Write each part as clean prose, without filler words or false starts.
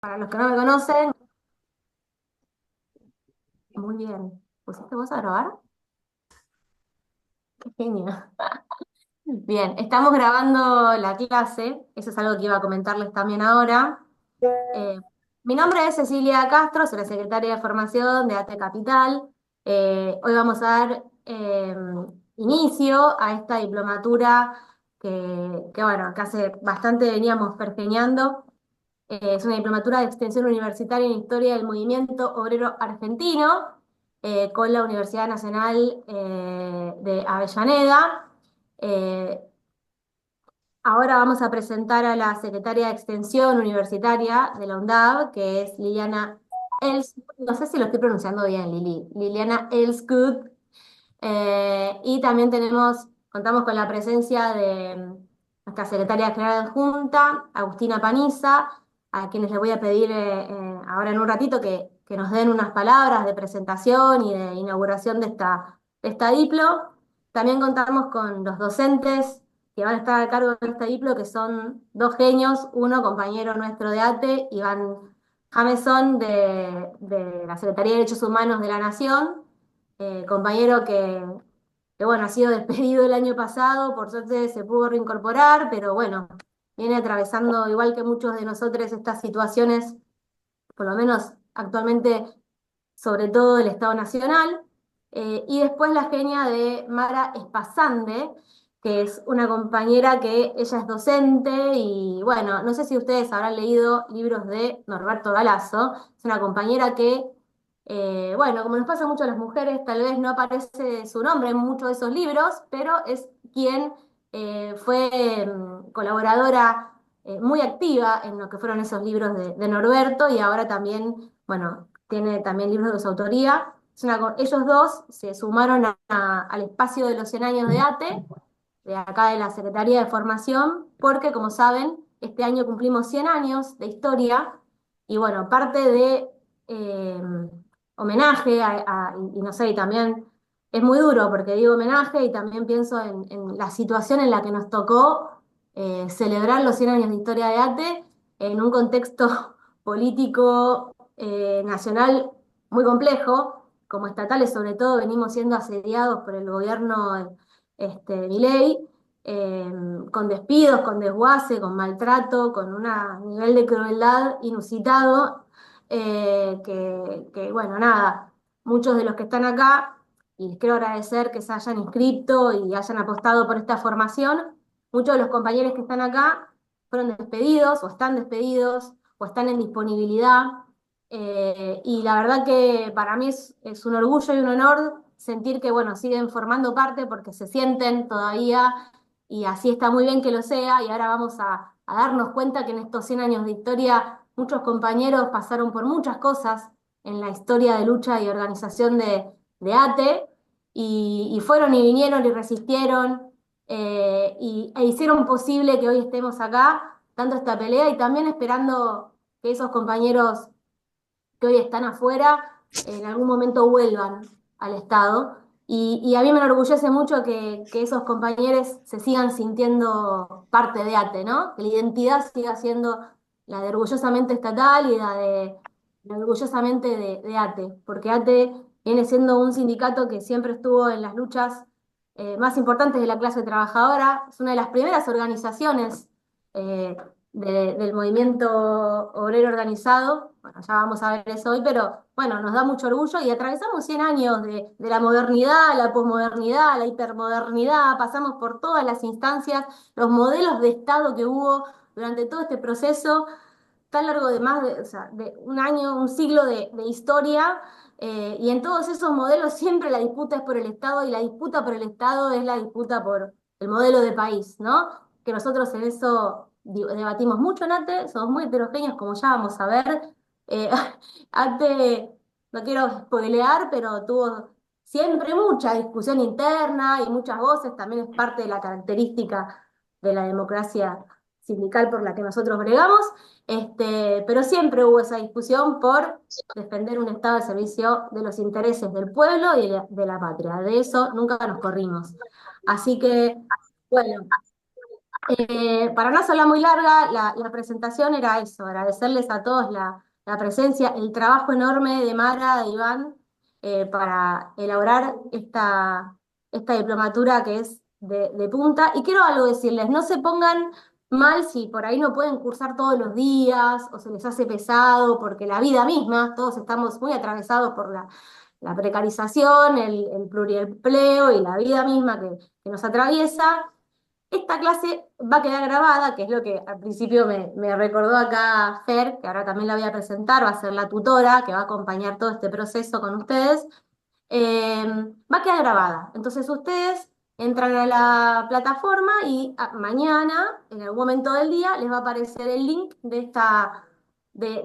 Para los que no me conocen, muy bien. ¿Pusiste vos a grabar? Qué genio. Bien, estamos grabando la clase, eso es algo que iba a comentarles también ahora. Eh, Mi nombre es Cecilia Castro, soy la secretaria de formación de AT Capital. Hoy vamos a dar inicio a esta diplomatura bueno, que hace bastante veníamos pergeñando. Es una diplomatura de extensión universitaria en Historia del Movimiento Obrero Argentino con la Universidad Nacional de Avellaneda. Eh, Ahora vamos a presentar a la secretaria de Extensión Universitaria de la UNDAV, que es Liliana no sé si lo estoy pronunciando bien, Liliana Elskut. Y también contamos con la presencia de nuestra secretaria general adjunta, Agustina Paniza, a quienes les voy a pedir ahora en un ratito que nos den unas palabras de presentación y de inauguración de esta diplo. También contamos con los docentes que van a estar a cargo de esta diplo, que son dos genios, uno compañero nuestro de ATE, Iván Jameson de la Secretaría de Derechos Humanos de la Nación, compañero que, bueno, ha sido despedido el año pasado, por suerte se pudo reincorporar, pero bueno, viene atravesando, igual que muchos de nosotros, estas situaciones, por lo menos actualmente, sobre todo el Estado Nacional. Y después la genia de Mara Espasande, que es una compañera que ella es docente y bueno, no sé si ustedes habrán leído libros de Norberto Galasso, es una compañera que, bueno, como nos pasa mucho a las mujeres, tal vez no aparece su nombre en muchos de esos libros, pero es quien fue colaboradora muy activa en lo que fueron esos libros de Norberto y ahora también, bueno, tiene también libros de su autoría. Ellos dos se sumaron al espacio de los 100 años de ATE, de acá de la Secretaría de Formación, porque como saben, este año cumplimos 100 años de historia y bueno, parte de eh, homenaje y no sé, y también es muy duro porque digo homenaje y también pienso en la situación en la que nos tocó celebrar los 100 años de historia de ATE en un contexto político nacional muy complejo. Como estatales, sobre todo, venimos siendo asediados por el gobierno Milei, eh, con despidos, con desguace, con maltrato, con un nivel de crueldad inusitado, bueno, nada, muchos de los que están acá, y les quiero agradecer que se hayan inscrito y hayan apostado por esta formación, muchos de los compañeros que están acá fueron despedidos o están despedidos o están en disponibilidad. Y la verdad que para mí es un orgullo y un honor sentir que, bueno, siguen formando parte porque se sienten todavía y así está muy bien que lo sea. Y ahora vamos a darnos cuenta que en estos 100 años de historia muchos compañeros pasaron por muchas cosas en la historia de lucha y organización de ATE y fueron y vinieron y resistieron e hicieron posible que hoy estemos acá dando esta pelea y también esperando que esos compañeros que hoy están afuera, en algún momento vuelvan al Estado. Y a mí me enorgullece mucho que esos compañeros se sigan sintiendo parte de ATE, ¿no? Que la identidad siga siendo la de orgullosamente estatal y la de orgullosamente de ATE, porque ATE viene siendo un sindicato que siempre estuvo en las luchas más importantes de la clase trabajadora, es una de las primeras organizaciones eh, del movimiento obrero organizado. Bueno, ya vamos a ver eso hoy, pero bueno, nos da mucho orgullo y atravesamos 100 años de la modernidad, la posmodernidad, la hipermodernidad, pasamos por todas las instancias, los modelos de Estado que hubo durante todo este proceso tan largo de más de, o sea, de un año, un siglo de historia. Y en todos esos modelos siempre la disputa es por el Estado y la disputa por el Estado es la disputa por el modelo de país, ¿no? Que nosotros en eso debatimos mucho en ATE, somos muy heterogéneos, como ya vamos a ver. Eh, ATE, no quiero spoilear, pero tuvo siempre mucha discusión interna y muchas voces, también es parte de la característica de la democracia sindical por la que nosotros bregamos. Pero siempre hubo esa discusión por defender un Estado de servicio de los intereses del pueblo y de la patria. De eso nunca nos corrimos. Así que, bueno. Para no hacerla muy larga, la presentación era eso, agradecerles a todos la presencia, el trabajo enorme de Mara, de Iván, para elaborar esta diplomatura que es de punta. Y quiero algo decirles, no se pongan mal si por ahí no pueden cursar todos los días o se les hace pesado, porque la vida misma, todos estamos muy atravesados por la precarización, el pluriempleo y la vida misma que nos atraviesa. Esta clase va a quedar grabada, que es lo que al principio me recordó acá Fer, que ahora también la voy a presentar, va a ser la tutora que va a acompañar todo este proceso con ustedes. Va a quedar grabada. Entonces ustedes entran a la plataforma y mañana, en algún momento del día, les va a aparecer el link de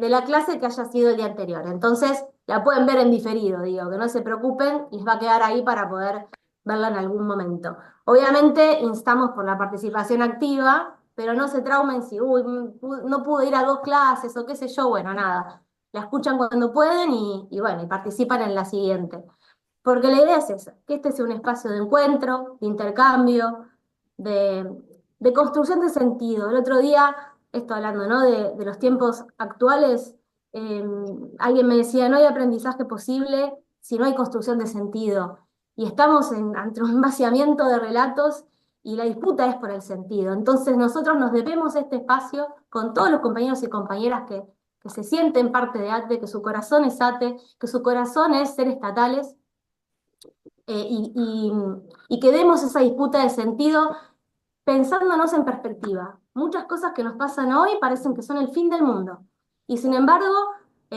la clase que haya sido el día anterior. Entonces la pueden ver en diferido, digo, que no se preocupen, les va a quedar ahí para poder verla en algún momento. Obviamente instamos por la participación activa, pero no se traumen si, uy, no pude ir a 2 clases o qué sé yo, bueno, nada. La escuchan cuando pueden y bueno, y participan en la siguiente. Porque la idea es esa, que este sea un espacio de encuentro, de intercambio, de, de construcción de sentido. El otro día, esto hablando, ¿no? de los tiempos actuales, eh, alguien me decía, no hay aprendizaje posible si no hay construcción de sentido. Y estamos ante un vaciamiento de relatos y la disputa es por el sentido. Entonces nosotros nos debemos este espacio con todos los compañeros y compañeras que se sienten parte de ATE, que su corazón es ATE, que su corazón es ser estatales eh, y, y- y que demos esa disputa de sentido pensándonos en perspectiva. Muchas cosas que nos pasan hoy parecen que son el fin del mundo. Y sin embargo,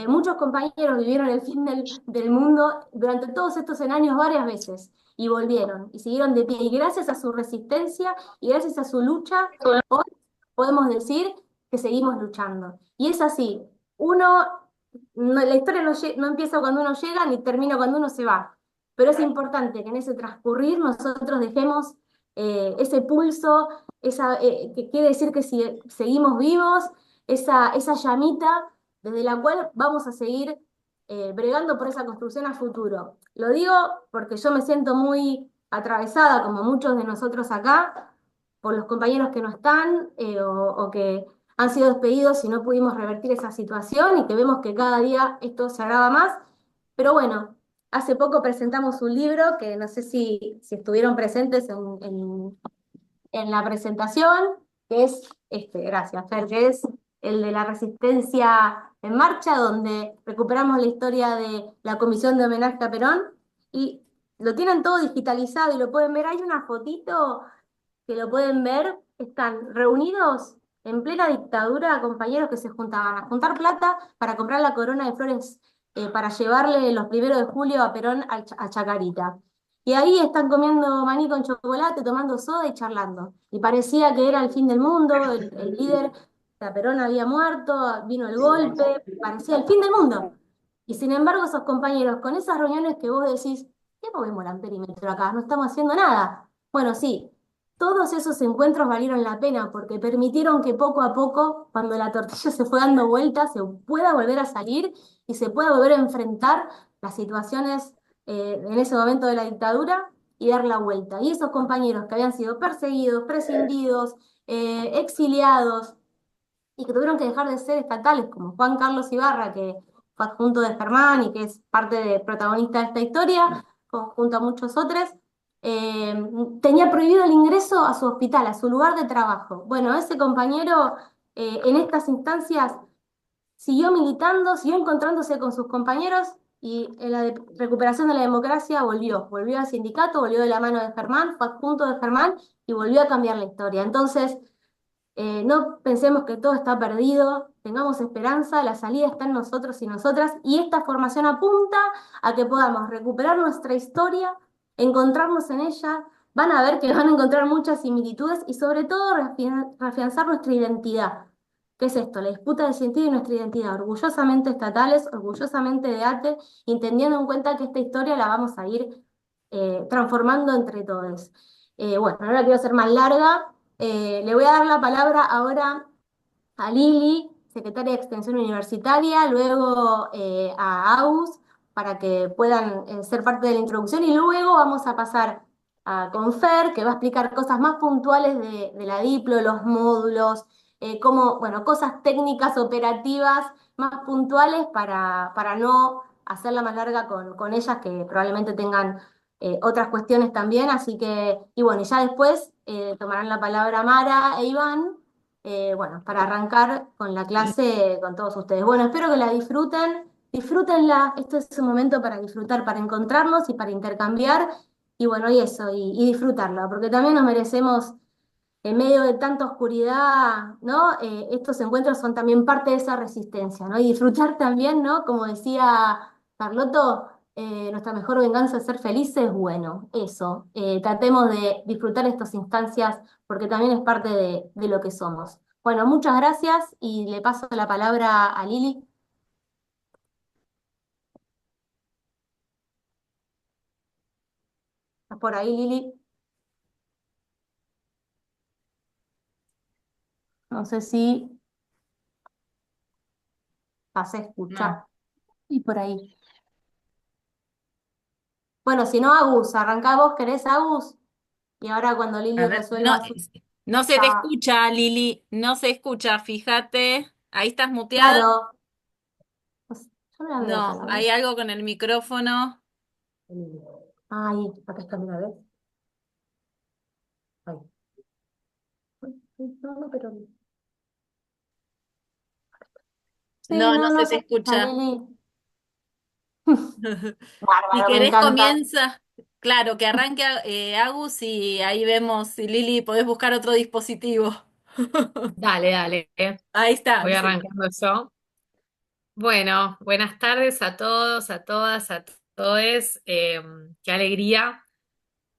muchos compañeros vivieron el fin del mundo durante todos estos años varias veces y volvieron y siguieron de pie. Y gracias a su resistencia y gracias a su lucha, hoy podemos decir que seguimos luchando. Y es así. Uno, la historia no empieza cuando uno llega ni termina cuando uno se va. Pero es importante que en ese transcurrir nosotros dejemos ese pulso, que quiere decir que si seguimos vivos, esa llamita desde la cual vamos a seguir bregando por esa construcción a futuro. Lo digo porque yo me siento muy atravesada, como muchos de nosotros acá, por los compañeros que no están o que han sido despedidos y no pudimos revertir esa situación y que vemos que cada día esto se agrava más. Pero bueno, hace poco presentamos un libro que no sé si estuvieron presentes en la presentación, que es gracias, Fer, que es el de la resistencia en marcha, donde recuperamos la historia de la comisión de homenaje a Perón, y lo tienen todo digitalizado y lo pueden ver. Hay una fotito que lo pueden ver, están reunidos en plena dictadura compañeros que se juntaban a juntar plata para comprar la corona de flores para llevarle los 1 de julio a Perón a Chacarita. Y ahí están comiendo maní con chocolate, tomando soda y charlando. Y parecía que era el fin del mundo, el líder, o sea, Perón había muerto, vino el golpe, parecía el fin del mundo. Y sin embargo, esos compañeros, con esas reuniones que vos decís, ¿qué movemos el amperímetro acá? No estamos haciendo nada. Bueno, sí, todos esos encuentros valieron la pena porque permitieron que poco a poco, cuando la tortilla se fue dando vueltas, se pueda volver a salir y se pueda volver a enfrentar las situaciones en ese momento de la dictadura y dar la vuelta. Y esos compañeros que habían sido perseguidos, prescindidos, exiliados y que tuvieron que dejar de ser estatales, como Juan Carlos Ibarra, que fue adjunto de Germán y que es parte de protagonista de esta historia, junto a muchos otros, eh, tenía prohibido el ingreso a su hospital, a su lugar de trabajo. Bueno, ese compañero en estas instancias siguió militando, siguió encontrándose con sus compañeros y en la recuperación de la democracia volvió al sindicato, volvió de la mano de Germán, fue adjunto de Germán y volvió a cambiar la historia. Entonces, no pensemos que todo está perdido, tengamos esperanza, la salida está en nosotros y nosotras, y esta formación apunta a que podamos recuperar nuestra historia, encontrarnos en ella, van a ver que van a encontrar muchas similitudes y sobre todo reafianzar nuestra identidad. ¿Qué es esto? La disputa del sentido y nuestra identidad, orgullosamente estatales, orgullosamente de arte, y teniendo en cuenta que esta historia la vamos a ir transformando entre todos. Bueno, no la quiero hacer más larga. Le voy a dar la palabra ahora a Lili, secretaria de Extensión Universitaria, luego a Aus, para que puedan ser parte de la introducción, y luego vamos a pasar con Fer, que va a explicar cosas más puntuales de la Diplo, los módulos, cómo, bueno, cosas técnicas operativas más puntuales para no hacerla más larga con ellas, que probablemente tengan otras cuestiones también. Así que, y bueno, y ya después tomarán la palabra Mara e Iván, bueno, para arrancar con la clase con todos ustedes. Bueno, espero que la disfruten. Disfrútenla, esto es un momento para disfrutar, para encontrarnos y para intercambiar, y bueno, y eso, y disfrutarla, porque también nos merecemos, en medio de tanta oscuridad, ¿no? Estos encuentros son también parte de esa resistencia, ¿no? Y disfrutar también, ¿no? Como decía Carlotto, nuestra mejor venganza es ser felices, bueno, eso, tratemos de disfrutar estas instancias porque también es parte de lo que somos. Bueno, muchas gracias y le paso la palabra a Lili. ¿Estás por ahí, Lili? No sé si vas a No. escuchar. Y por ahí. Bueno, si no, Agus, arrancá vos, ¿querés, Agus? Y ahora cuando A Lili ver, no, resuelva su... no se te Ya, escucha, Lili, no se escucha, fíjate. Ahí estás muteada. claro. Pues, yo no la veo acá, No, la verdad. hay algo con el micrófono. Ay, acá está, mira, ¿ves? Ay. No, no, pero... Sí, No, no no, no se se te escucha, escucha. Lili. Si Bárbaro, me querés, encanta. comienza. Claro, que arranque Agus y ahí vemos si Lili podés buscar otro dispositivo. Dale, dale. Ahí está, Voy sí. arrancando yo. Bueno, buenas tardes a todos, a todas, a todos. Qué alegría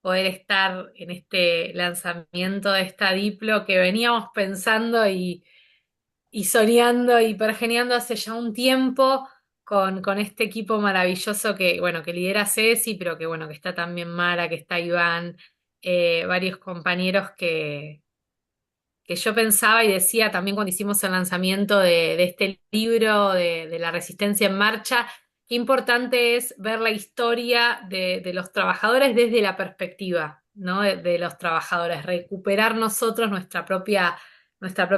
poder estar en este lanzamiento de esta Diplo que veníamos pensando y soñando y pergeneando hace ya un tiempo con este equipo maravilloso que, bueno, que lidera Ceci, pero que, bueno, que está también Mara, que está Iván, varios compañeros que yo pensaba y decía también cuando hicimos el lanzamiento de este libro de la resistencia en marcha, qué importante es ver la historia de los trabajadores desde la perspectiva, ¿no? De los trabajadores, recuperar nosotros nuestra propia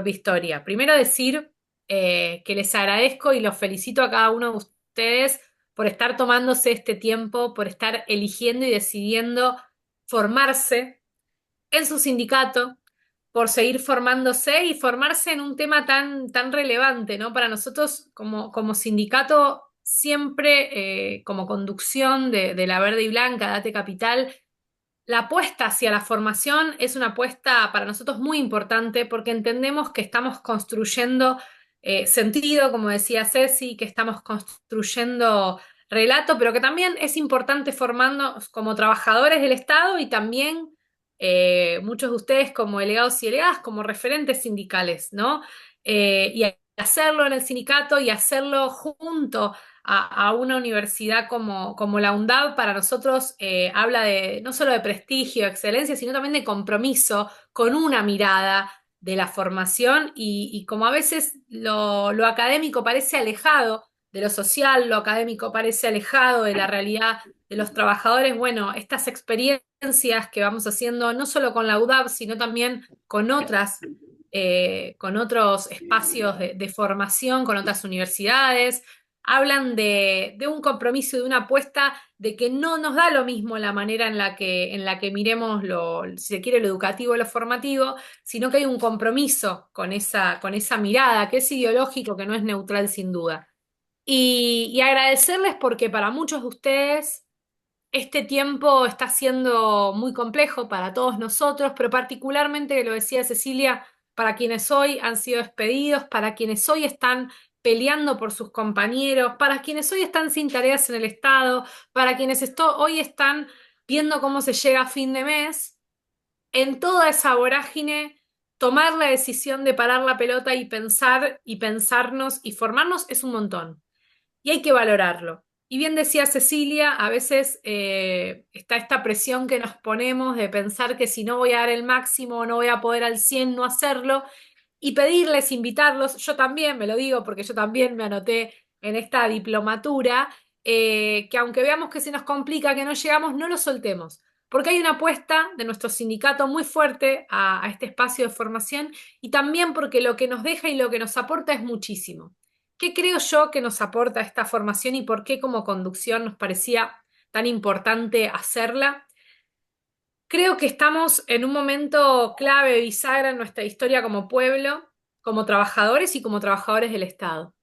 historia. Primero decir que les agradezco y los felicito a cada uno de ustedes por estar tomándose este tiempo, por estar eligiendo y decidiendo formarse en su sindicato, por seguir formándose y formarse en un tema tan relevante, ¿no? Para nosotros como sindicato, siempre como conducción de la Verde y Blanca, Date Capital, la apuesta hacia la formación es una apuesta para nosotros muy importante porque entendemos que estamos construyendo sentido, como decía Ceci, que estamos construyendo relato, pero que también es importante formarnos como trabajadores del Estado y también muchos de ustedes como delegados y delegadas, como referentes sindicales, ¿no? Y hacerlo en el sindicato y hacerlo junto a una universidad como la UNDAV para nosotros habla de no solo de prestigio, excelencia, sino también de compromiso con una mirada de la formación y como a veces lo académico parece alejado de lo social, lo académico parece alejado de la realidad de los trabajadores, bueno, estas experiencias que vamos haciendo no solo con la UDAV, sino también con otros espacios de formación, con otras universidades, hablan de un compromiso, de una apuesta de que no nos da lo mismo la manera en la que miremos si se quiere, lo educativo o lo formativo, sino que hay un compromiso con esa mirada, que es ideológico, que no es neutral sin duda. Y agradecerles porque para muchos de ustedes este tiempo está siendo muy complejo para todos nosotros, pero particularmente, que lo decía Cecilia, para quienes hoy han sido despedidos, para quienes hoy están peleando por sus compañeros, para quienes hoy están sin tareas en el Estado, para quienes hoy están viendo cómo se llega a fin de mes, en toda esa vorágine, tomar la decisión de parar la pelota y pensar y pensarnos y formarnos es un montón y hay que valorarlo. Y bien decía Cecilia, a veces está esta presión que nos ponemos de pensar que si no voy a dar el máximo, no voy a poder al 100 no hacerlo, y pedirles, invitarlos, yo también me lo digo porque yo también me anoté en esta diplomatura, que aunque veamos que se nos complica, que no llegamos, no lo soltemos, porque hay una apuesta de nuestro sindicato muy fuerte a este espacio de formación y también porque lo que nos deja y lo que nos aporta es muchísimo. ¿Qué creo yo que nos aporta esta formación y por qué como conducción nos parecía tan importante hacerla? Creo que estamos en un momento clave, bisagra en nuestra historia como pueblo, como trabajadores y como trabajadores del Estado.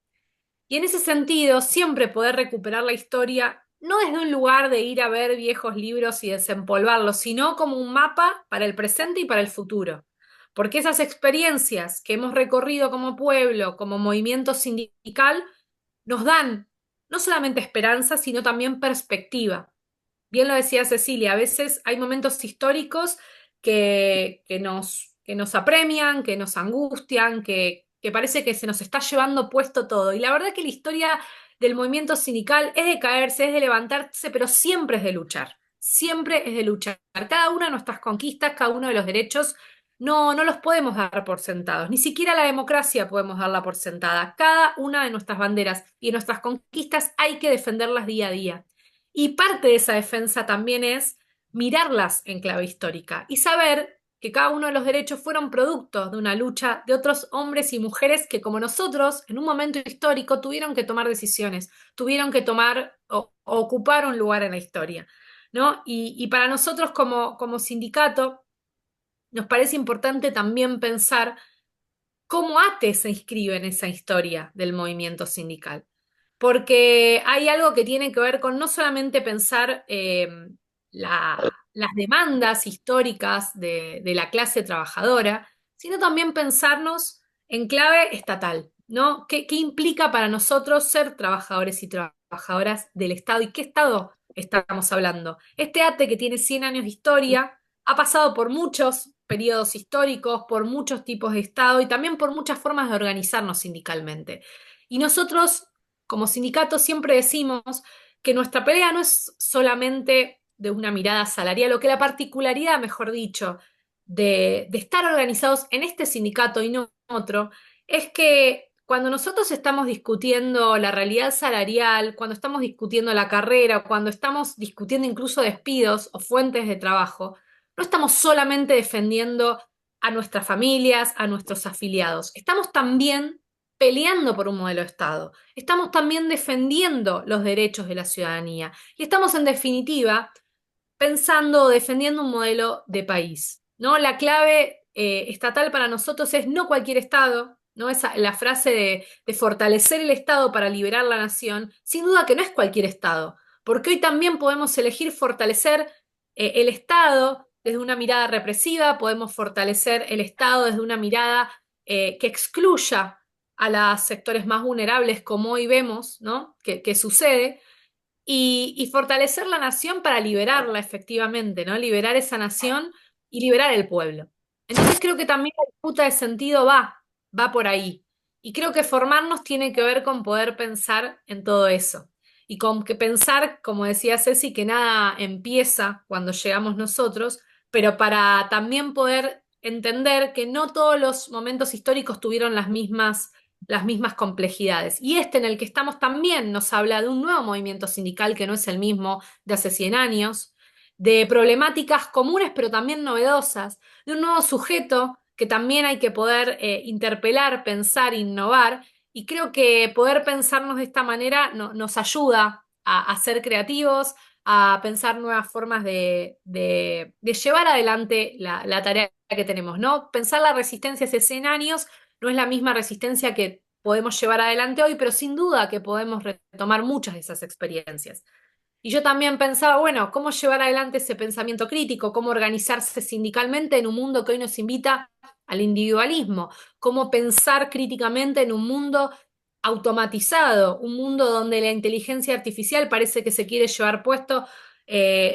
Y en ese sentido, siempre poder recuperar la historia, no desde un lugar de ir a ver viejos libros y desempolvarlos, sino como un mapa para el presente y para el futuro. Porque esas experiencias que hemos recorrido como pueblo, como movimiento sindical, nos dan no solamente esperanza, sino también perspectiva. Bien lo decía Cecilia, a veces hay momentos históricos que nos apremian, que nos angustian, que parece que se nos está llevando puesto todo. Y la verdad que la historia del movimiento sindical es de caerse, es de levantarse, pero siempre es de luchar. Siempre es de luchar. Cada una de nuestras conquistas, cada uno de los derechos, no los podemos dar por sentados. Ni siquiera la democracia podemos darla por sentada. Cada una de nuestras banderas y nuestras conquistas hay que defenderlas día a día. Y parte de esa defensa también es mirarlas en clave histórica y saber que cada uno de los derechos fueron productos de una lucha de otros hombres y mujeres que, como nosotros, en un momento histórico tuvieron que tomar decisiones, tuvieron que tomar o ocupar un lugar en la historia, ¿no? Y para nosotros como sindicato nos parece importante también pensar cómo ATE se inscribe en esa historia del movimiento sindical. Porque hay algo que tiene que ver con no solamente pensar las demandas históricas de la clase trabajadora, sino también pensarnos en clave estatal, ¿no? ¿Qué implica para nosotros ser trabajadores y trabajadoras del Estado? ¿Y qué Estado estamos hablando? Este ATE que tiene 100 años de historia ha pasado por muchos periodos históricos, por muchos tipos de Estado y también por muchas formas de organizarnos sindicalmente. Y nosotros, como sindicato, siempre decimos que nuestra pelea no es solamente de una mirada salarial, o que la particularidad, mejor dicho, de estar organizados en este sindicato y no en otro, es que cuando nosotros estamos discutiendo la realidad salarial, cuando estamos discutiendo la carrera, cuando estamos discutiendo incluso despidos o fuentes de trabajo, no estamos solamente defendiendo a nuestras familias, a nuestros afiliados, estamos también peleando por un modelo de Estado, estamos también defendiendo los derechos de la ciudadanía y estamos en definitiva pensando o defendiendo un modelo de país, ¿no? La clave estatal para nosotros es no cualquier Estado, ¿no? La frase de fortalecer el Estado para liberar la nación, sin duda que no es cualquier Estado, porque hoy también podemos elegir fortalecer el Estado desde una mirada represiva, podemos fortalecer el Estado desde una mirada que excluya a los sectores más vulnerables, como hoy vemos, ¿no? Que sucede, y fortalecer la nación para liberarla efectivamente, ¿no? Liberar esa nación y liberar el pueblo. Entonces creo que también la disputa de sentido va por ahí. Y creo que formarnos tiene que ver con poder pensar en todo eso. Y con que pensar, como decía Ceci, que nada empieza cuando llegamos nosotros, pero para también poder entender que no todos los momentos históricos tuvieron las mismas complejidades. Y este en el que estamos también nos habla de un nuevo movimiento sindical que no es el mismo de hace 100 años, de problemáticas comunes pero también novedosas, de un nuevo sujeto que también hay que poder interpelar, pensar, innovar. Y creo que poder pensarnos de esta manera nos ayuda a ser creativos, a pensar nuevas formas de llevar adelante la tarea que tenemos, ¿no? Pensar la resistencia hace 100 años no es la misma resistencia que podemos llevar adelante hoy, pero sin duda que podemos retomar muchas de esas experiencias. Y yo también pensaba, bueno, ¿cómo llevar adelante ese pensamiento crítico? ¿Cómo organizarse sindicalmente en un mundo que hoy nos invita al individualismo? ¿Cómo pensar críticamente en un mundo automatizado, un mundo donde la inteligencia artificial parece que se quiere llevar puesto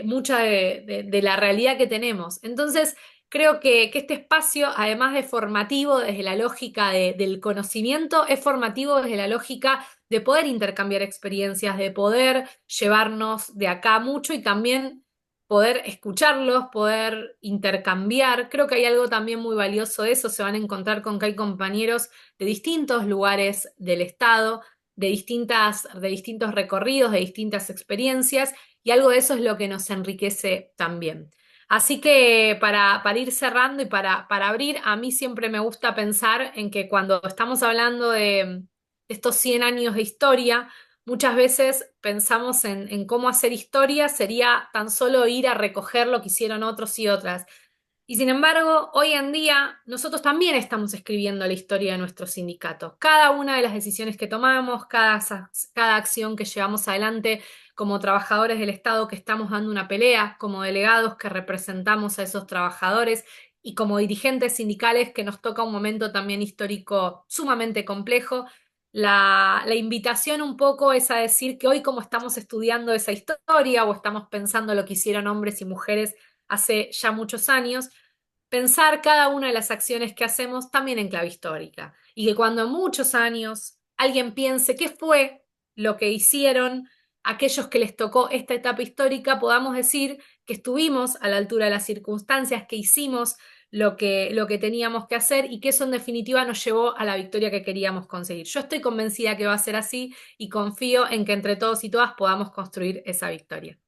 mucha de la realidad que tenemos? Entonces, creo que este espacio, además de formativo desde la lógica del conocimiento, es formativo desde la lógica de poder intercambiar experiencias, de poder llevarnos de acá mucho y también poder escucharlos, poder intercambiar. Creo que hay algo también muy valioso de eso. Se van a encontrar con que hay compañeros de distintos lugares del Estado, de distintos recorridos, de distintas experiencias, y algo de eso es lo que nos enriquece también. Así que para ir cerrando y para abrir, a mí siempre me gusta pensar en que cuando estamos hablando de estos 100 años de historia, muchas veces pensamos en cómo hacer historia sería tan solo ir a recoger lo que hicieron otros y otras. Y sin embargo, hoy en día nosotros también estamos escribiendo la historia de nuestro sindicato. Cada una de las decisiones que tomamos, cada acción que llevamos adelante como trabajadores del Estado que estamos dando una pelea, como delegados que representamos a esos trabajadores y como dirigentes sindicales que nos toca un momento también histórico sumamente complejo. La invitación un poco es a decir que hoy como estamos estudiando esa historia o estamos pensando lo que hicieron hombres y mujeres hace ya muchos años, pensar cada una de las acciones que hacemos también en clave histórica. Y que cuando en muchos años alguien piense qué fue lo que hicieron aquellos que les tocó esta etapa histórica, podamos decir que estuvimos a la altura de las circunstancias, que hicimos lo que teníamos que hacer y que eso en definitiva nos llevó a la victoria que queríamos conseguir. Yo estoy convencida que va a ser así y confío en que entre todos y todas podamos construir esa victoria.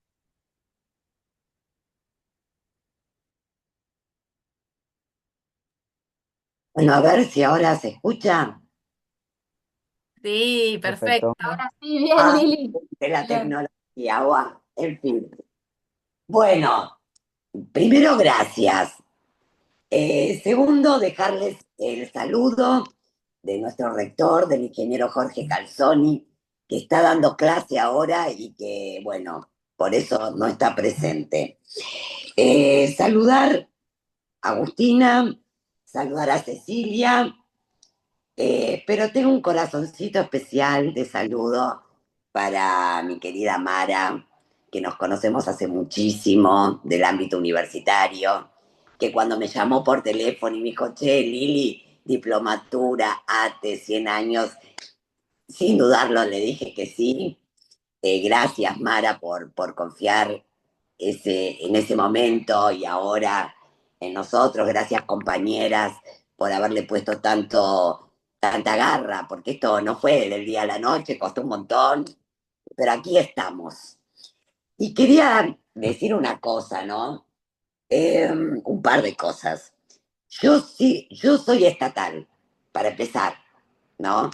Bueno, a ver si ahora se escucha. Sí, perfecto. Perfecto. Ahora sí, bien, Ah, Lili. de la Bien. tecnología, guau, en fin. Bueno, primero, gracias. Segundo, dejarles el saludo de nuestro rector, del ingeniero Jorge Calzoni, que está dando clase ahora y que, bueno, por eso no está presente. Saludar a Agustina, saludar a Cecilia, pero tengo un corazoncito especial de saludo para mi querida Mara, que nos conocemos hace muchísimo del ámbito universitario, que cuando me llamó por teléfono y me dijo, che, Lili, diplomatura, ATE, 100 años, sin dudarlo le dije que sí. Gracias, Mara, por confiar en ese momento y ahora en nosotros. Gracias, compañeras, por haberle puesto tanta garra, porque esto no fue del día a la noche, costó un montón, pero aquí estamos. Y quería decir una cosa, ¿no? Un par de cosas. Yo sí, yo soy estatal, para empezar, ¿no?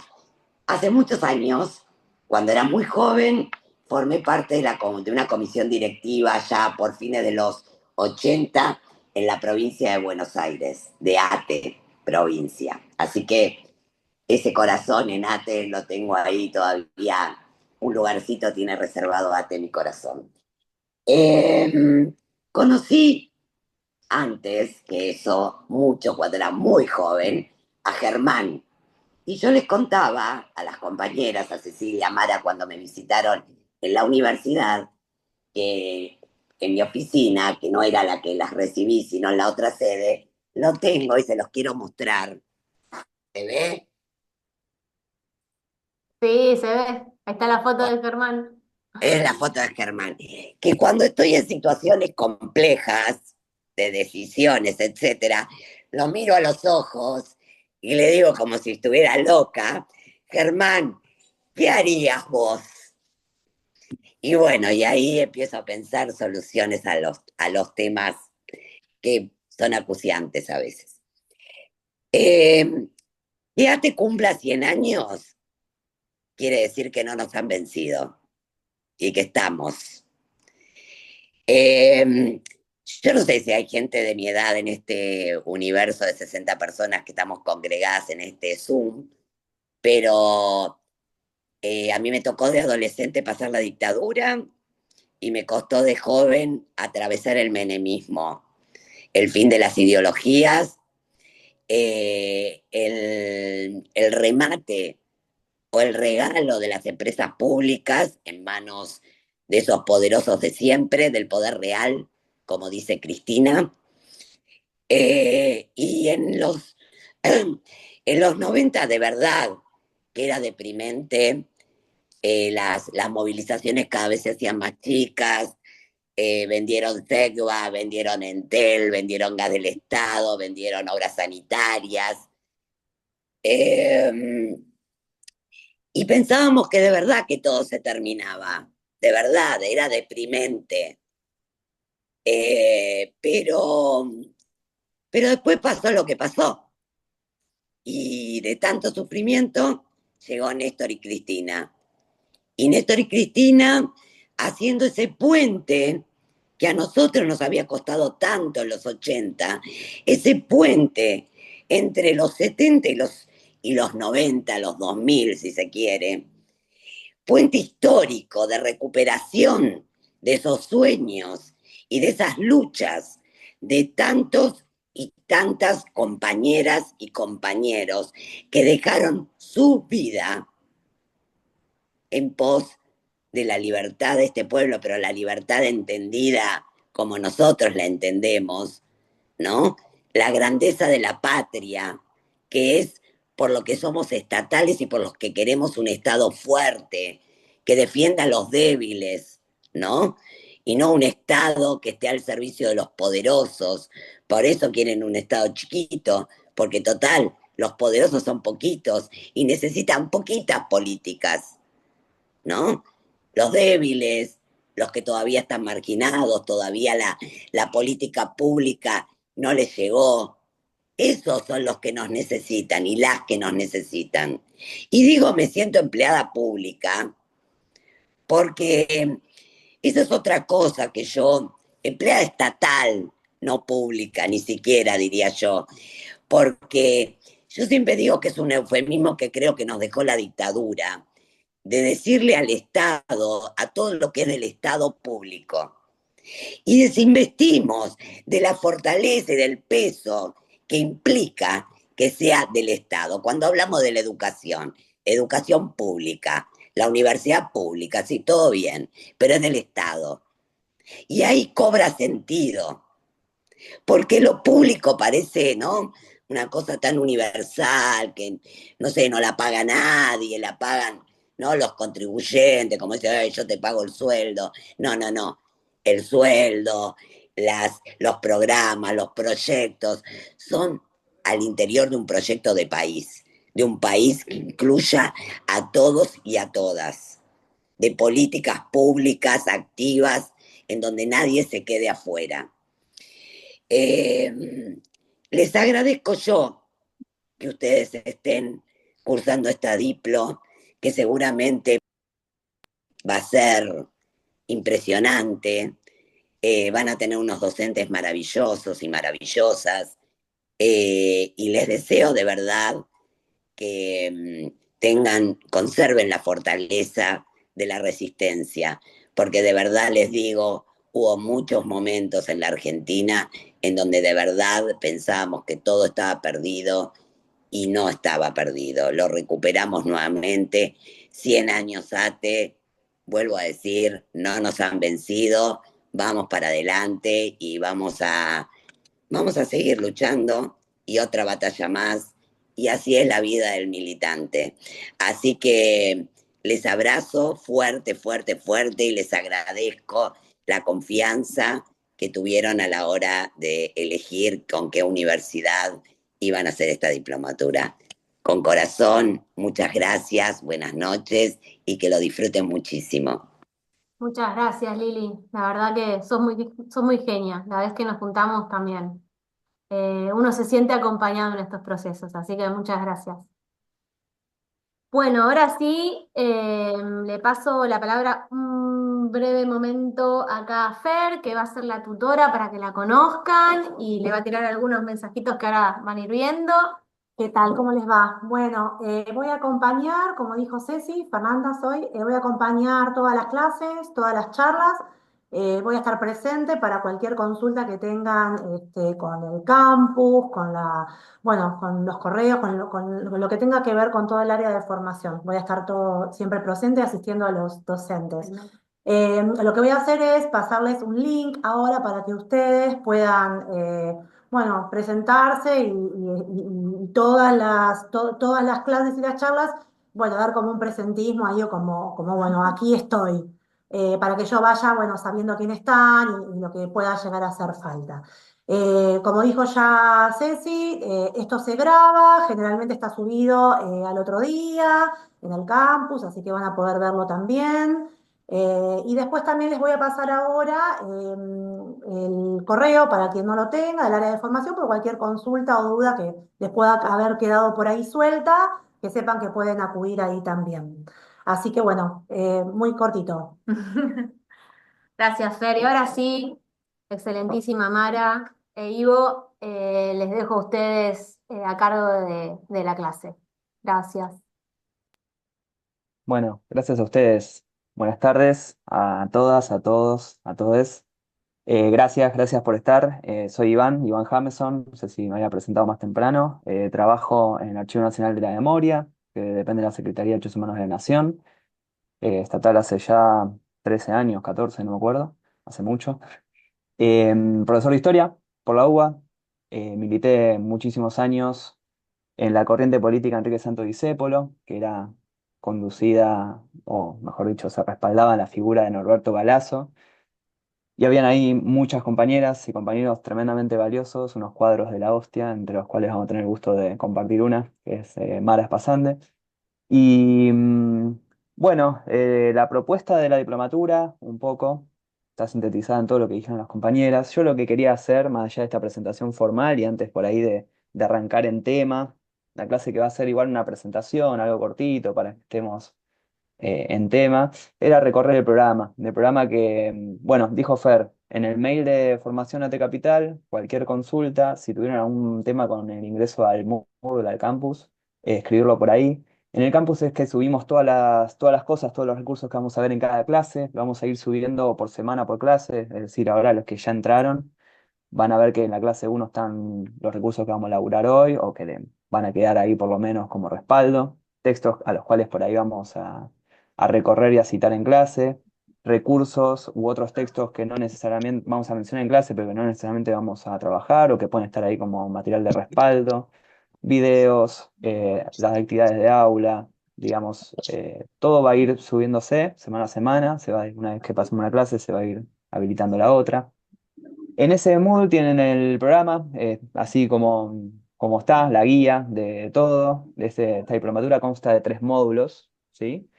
Hace muchos años, cuando era muy joven, formé parte de una comisión directiva ya por fines de los 80 en la provincia de Buenos Aires, de ATE, provincia. Así que ese corazón en ATE lo tengo ahí todavía, un lugarcito tiene reservado ATE en mi corazón. Conocí antes que eso, mucho cuando era muy joven, a Germán, y yo les contaba a las compañeras, a Cecilia, a Mara, cuando me visitaron en la universidad, que en mi oficina, que no era la que las recibí, sino en la otra sede, lo tengo y se los quiero mostrar. ¿Se ve? Sí, se ve. Ahí está la foto Bueno, de Germán. es la foto de Germán. Que cuando estoy en situaciones complejas, de decisiones, etcétera, lo miro a los ojos y le digo como si estuviera loca, Germán, ¿qué harías vos? Y bueno, y ahí empiezo a pensar soluciones a los temas que son acuciantes a veces. Que ya te cumpla 100 años, quiere decir que no nos han vencido y que estamos. Yo no sé si hay gente de mi edad en este universo de 60 personas que estamos congregadas en este Zoom, pero a mí me tocó de adolescente pasar la dictadura y me costó de joven atravesar el menemismo, el fin de las ideologías, el remate o el regalo de las empresas públicas en manos de esos poderosos de siempre, del poder real, como dice Cristina. Y en los 90 de verdad que era deprimente, las movilizaciones cada vez se hacían más chicas, vendieron Segua, vendieron Entel, vendieron gas del Estado, vendieron obras sanitarias. Eh, y pensábamos que de verdad que todo se terminaba, de verdad, era deprimente. Pero después pasó lo que pasó. Y de tanto sufrimiento llegó Néstor y Cristina. Y Néstor y Cristina haciendo ese puente que a nosotros nos había costado tanto en los 80, ese puente entre los 70 y los 90, los 2000, si se quiere, puente histórico de recuperación de esos sueños y de esas luchas de tantos y tantas compañeras y compañeros que dejaron su vida en pos de la libertad de este pueblo, pero la libertad entendida como nosotros la entendemos, ¿no? La grandeza de la patria, que es por lo que somos estatales y por los que queremos un Estado fuerte, que defienda a los débiles, ¿no? Y no un Estado que esté al servicio de los poderosos. Por eso quieren un Estado chiquito, porque total, los poderosos son poquitos y necesitan poquitas políticas, ¿no? Los débiles, los que todavía están marginados, todavía la política pública no les llegó. Esos son los que nos necesitan y las que nos necesitan. Y digo, me siento empleada pública porque esa es otra cosa que yo, empleada estatal, no pública, ni siquiera diría yo, porque yo siempre digo que es un eufemismo que creo que nos dejó la dictadura, de decirle al Estado, a todo lo que es del Estado público, y desinvestimos de la fortaleza y del peso que implica que sea del Estado. Cuando hablamos de la educación, educación pública, la universidad pública, sí, todo bien, pero es del Estado. Y ahí cobra sentido, porque lo público parece, ¿no? Una cosa tan universal que, no sé, no la paga nadie, la pagan, ¿no? Los contribuyentes, como dice, yo te pago el sueldo. No, no, no. El sueldo, los programas, los proyectos, son al interior de un proyecto de un país que incluya a todos y a todas, de políticas públicas activas en donde nadie se quede afuera. Les agradezco yo que ustedes estén cursando esta diplo, que seguramente va a ser impresionante. Van a tener unos docentes maravillosos y maravillosas. Y les deseo de verdad que conserven la fortaleza de la resistencia, porque de verdad les digo, hubo muchos momentos en la Argentina en donde de verdad pensábamos que todo estaba perdido y no estaba perdido. Lo recuperamos nuevamente. 100 años ATE, vuelvo a decir, no nos han vencido, vamos para adelante y vamos a seguir luchando y otra batalla más. Y así es la vida del militante. Así que les abrazo fuerte, fuerte, fuerte y les agradezco la confianza que tuvieron a la hora de elegir con qué universidad iban a hacer esta diplomatura. Con corazón, muchas gracias, buenas noches y que lo disfruten muchísimo. Muchas gracias, Lili. La verdad que sos muy genia. La vez que nos juntamos también. Uno se siente acompañado en estos procesos, así que muchas gracias. Bueno, ahora sí, le paso la palabra un breve momento acá a Fer, que va a ser la tutora para que la conozcan y le va a tirar algunos mensajitos que ahora van a ir viendo. ¿Qué tal? ¿Cómo les va? Bueno, voy a acompañar, como dijo Ceci, Fernanda soy, voy a acompañar todas las clases, todas las charlas. Voy a estar presente para cualquier consulta que tengan con el campus, bueno, con los correos, con lo que tenga que ver con todo el área de formación. Voy a estar siempre presente asistiendo a los docentes. Lo que voy a hacer es pasarles un link ahora para que ustedes puedan, bueno, presentarse y todas las clases y las charlas, bueno, dar como un presentismo ahí o como bueno, aquí estoy, para que yo vaya, bueno, sabiendo quién están y lo que pueda llegar a hacer falta. Como dijo ya Ceci, esto se graba, generalmente está subido al otro día en el campus, así que van a poder verlo también. Y después también les voy a pasar ahora el correo para quien no lo tenga, del área de formación, por cualquier consulta o duda que les pueda haber quedado por ahí suelta, que sepan que pueden acudir ahí también. Así que bueno, muy cortito. Gracias, Fer. Y ahora sí, excelentísima Mara e Ivo, les dejo a ustedes a cargo de la clase. Gracias. Bueno, gracias a ustedes. Buenas tardes a todas, a todos, a todes. Gracias por estar. Soy Iván Jameson, no sé si me había presentado más temprano. Trabajo en el Archivo Nacional de la Memoria, que depende de la Secretaría de Derechos Humanos de la Nación. Estatal hace ya 13 años, 14, no me acuerdo, hace mucho. Profesor de Historia por la UBA. Milité muchísimos años en la corriente política Enrique Santos Discépolo, que era conducida, o mejor dicho, se respaldaba en la figura de Norberto Galazo. Y habían ahí muchas compañeras y compañeros tremendamente valiosos, unos cuadros de la hostia, entre los cuales vamos a tener el gusto de compartir una, que es Mara Espasande. Y bueno, la propuesta de la diplomatura, un poco, está sintetizada en todo lo que dijeron las compañeras. Yo lo que quería hacer, más allá de esta presentación formal y antes por ahí de arrancar en tema, la clase que va a ser igual una presentación, algo cortito, para que estemos en tema, era recorrer el programa que, bueno, dijo Fer, en el mail de Formación AT Capital, cualquier consulta, si tuvieran algún tema con el ingreso al Moodle, al campus, escribirlo por ahí. En el campus es que subimos todas las cosas, todos los recursos que vamos a ver en cada clase, lo vamos a ir subiendo por semana por clase, es decir, ahora los que ya entraron van a ver que en la clase uno están los recursos que vamos a laburar hoy o que van a quedar ahí por lo menos como respaldo, textos a los cuales por ahí vamos a recorrer y a citar en clase, recursos u otros textos que no necesariamente vamos a mencionar en clase, pero que no necesariamente vamos a trabajar o que pueden estar ahí como material de respaldo, videos, las actividades de aula. Digamos, todo va a ir subiéndose semana a semana, una vez que pasemos una clase se va a ir habilitando la otra. En ese Moodle tienen el programa, así como está, la guía de todo. Esta diplomatura consta de 3 módulos, ¿sí?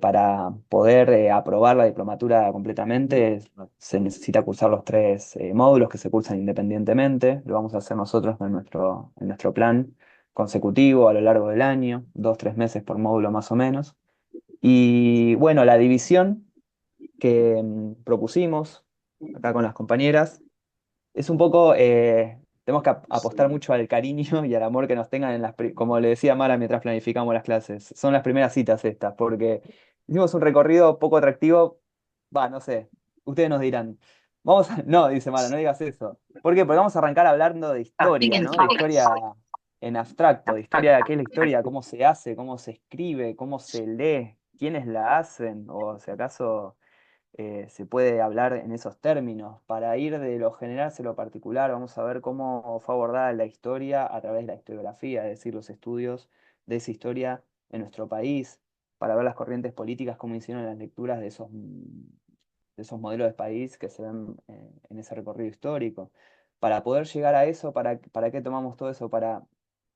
Para poder aprobar la diplomatura completamente, se necesita cursar los 3 módulos que se cursan independientemente. Lo vamos a hacer nosotros en nuestro plan consecutivo a lo largo del año, 2, 3 meses por módulo más o menos. Y bueno, la división que propusimos acá con las compañeras es un poco, tenemos que apostar mucho al cariño y al amor que nos tengan como le decía Mara mientras planificamos las clases. Son las primeras citas estas, porque hicimos un recorrido poco atractivo, va, no sé, ustedes nos dirán. No, dice Mara, no digas eso. ¿Por qué? Porque vamos a arrancar hablando de historia, ¿no? De historia en abstracto, de historia, qué es la historia, cómo se hace, cómo se escribe, cómo se lee, quiénes la hacen, o si acaso se puede hablar en esos términos. Para ir de lo general hacia lo particular, vamos a ver cómo fue abordada la historia a través de la historiografía, es decir, los estudios de esa historia en nuestro país, para ver las corrientes políticas, cómo hicieron las lecturas de esos modelos de país que se ven en ese recorrido histórico. Para poder llegar a eso, ¿para qué tomamos todo eso? Para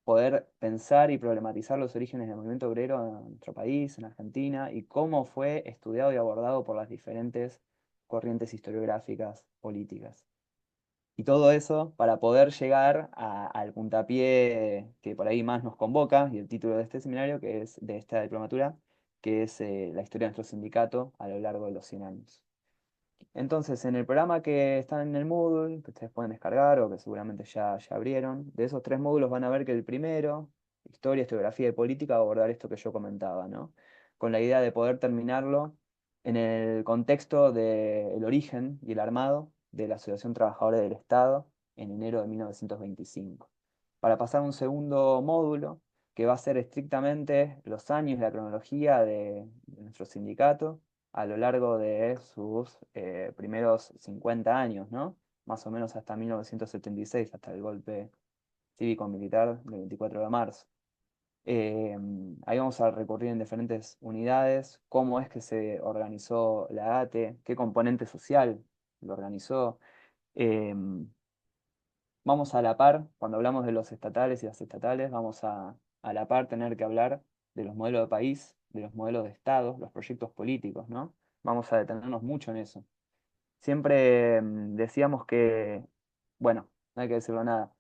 poder pensar y problematizar los orígenes del movimiento obrero en nuestro país, en Argentina, y cómo fue estudiado y abordado por las diferentes corrientes historiográficas políticas. Y todo eso para poder llegar al puntapié que por ahí más nos convoca, y el título de este seminario, que es de esta diplomatura, que es la historia de nuestro sindicato a lo largo de los 100 años. Entonces, en el programa que está en el Moodle, que ustedes pueden descargar o que seguramente ya abrieron, de esos 3 módulos van a ver que el primero, historia, historiografía y política, va a abordar esto que yo comentaba, ¿no? Con la idea de poder terminarlo en el contexto del origen y el armado de la Asociación Trabajadora del Estado en enero de 1925. Para pasar a un segundo módulo, que va a ser estrictamente los años y la cronología de nuestro sindicato a lo largo de sus primeros 50 años, ¿no? Más o menos hasta 1976, hasta el golpe cívico-militar del 24 de marzo. Ahí vamos a recorrer en diferentes unidades cómo es que se organizó la ATE, qué componente social lo organizó. Vamos a la par, cuando hablamos de los estatales y las estatales, vamos a la par tener que hablar de los modelos de país, de los modelos de Estado, los proyectos políticos, ¿no? Vamos a detenernos mucho en eso. Siempre decíamos que, bueno, no hay que decirlo nada.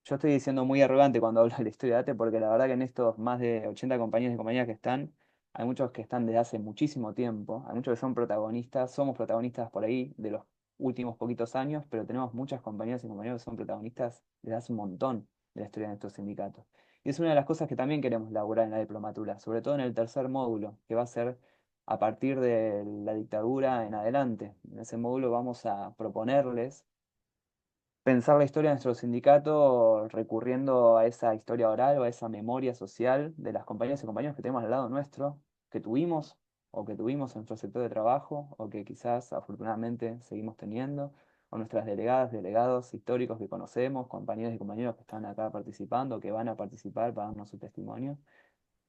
Yo estoy diciendo muy arrogante cuando hablo de la historia de ATE, porque la verdad que en estos más de 80 compañeros y compañeras que están, hay muchos que están desde hace muchísimo tiempo, hay muchos que son protagonistas, somos protagonistas por ahí de los últimos poquitos años, pero tenemos muchas compañeras y compañeros que son protagonistas desde hace un montón de la historia de nuestros sindicatos. Y es una de las cosas que también queremos laburar en la diplomatura, sobre todo en el tercer módulo, que va a ser a partir de la dictadura en adelante. En ese módulo vamos a proponerles pensar la historia de nuestro sindicato recurriendo a esa historia oral o a esa memoria social de las compañeras y compañeros que tenemos al lado nuestro, que tuvimos o que tuvimos en nuestro sector de trabajo o que quizás afortunadamente seguimos teniendo, o nuestras delegadas, delegados históricos que conocemos, compañeros y compañeros que están acá participando, que van a participar para darnos su testimonio,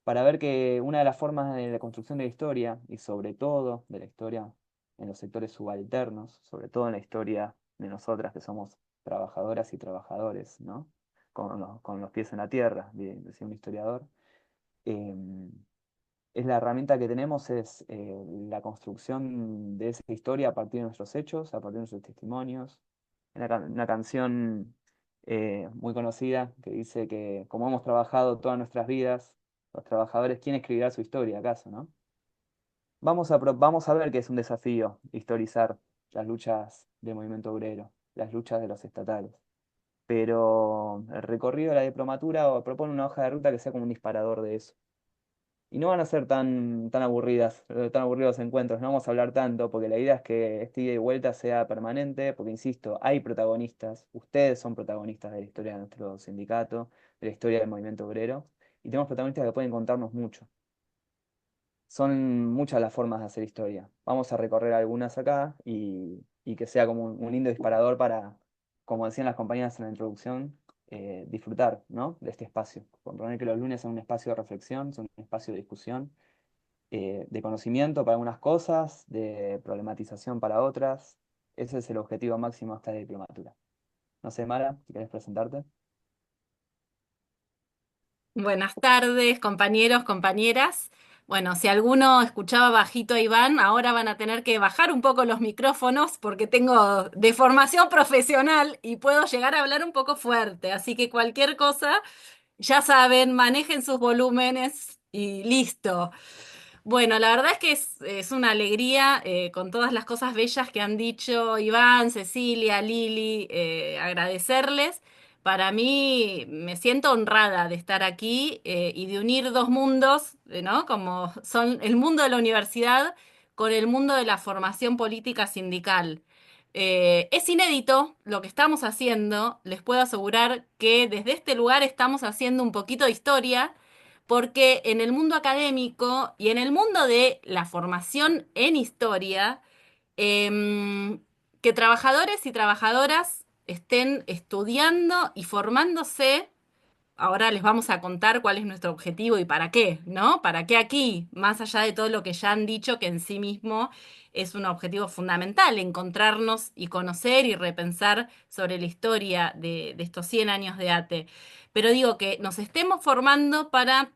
para ver que una de las formas de la construcción de la historia, y sobre todo de la historia en los sectores subalternos, sobre todo en la historia de nosotras que somos trabajadoras y trabajadores, ¿no? Con los pies en la tierra, decía un historiador, eh, es la herramienta que tenemos, es la construcción de esa historia a partir de nuestros hechos, a partir de nuestros testimonios. Una canción muy conocida que dice que como hemos trabajado todas nuestras vidas, los trabajadores, ¿quién escribirá su historia, acaso, no? Vamos a ver que es un desafío historizar las luchas del movimiento obrero, las luchas de los estatales. Pero el recorrido de la diplomatura propone una hoja de ruta que sea como un disparador de eso. Y no van a ser tan aburridas, tan aburridos encuentros, no vamos a hablar tanto, porque la idea es que este ida y vuelta sea permanente, porque insisto, hay protagonistas, ustedes son protagonistas de la historia de nuestro sindicato, de la historia del movimiento obrero, y tenemos protagonistas que pueden contarnos mucho. Son muchas las formas de hacer historia. Vamos a recorrer algunas acá y que sea como un lindo disparador para, como decían las compañeras en la introducción, disfrutar, ¿no? De este espacio. Componer que los lunes son un espacio de reflexión, son un espacio de discusión, de conocimiento para algunas cosas, de problematización para otras. Ese es el objetivo máximo de esta diplomatura. No sé, Mara, si querés presentarte. Buenas tardes, compañeros, compañeras. Bueno, si alguno escuchaba bajito a Iván, ahora van a tener que bajar un poco los micrófonos porque tengo de formación profesional y puedo llegar a hablar un poco fuerte. Así que cualquier cosa, ya saben, manejen sus volúmenes y listo. Bueno, la verdad es que es una alegría con todas las cosas bellas que han dicho Iván, Cecilia, Lili, agradecerles. Para mí me siento honrada de estar aquí y de unir dos mundos, ¿no? Como son el mundo de la universidad con el mundo de la formación política sindical. Es inédito lo que estamos haciendo. Les puedo asegurar que desde este lugar estamos haciendo un poquito de historia porque en el mundo académico y en el mundo de la formación en historia, que trabajadores y trabajadoras estén estudiando y formándose. Ahora les vamos a contar cuál es nuestro objetivo y para qué, ¿no? ¿Para qué aquí? Más allá de todo lo que ya han dicho, que en sí mismo es un objetivo fundamental, encontrarnos y conocer y repensar sobre la historia de estos 100 años de ATE. Pero digo que nos estemos formando para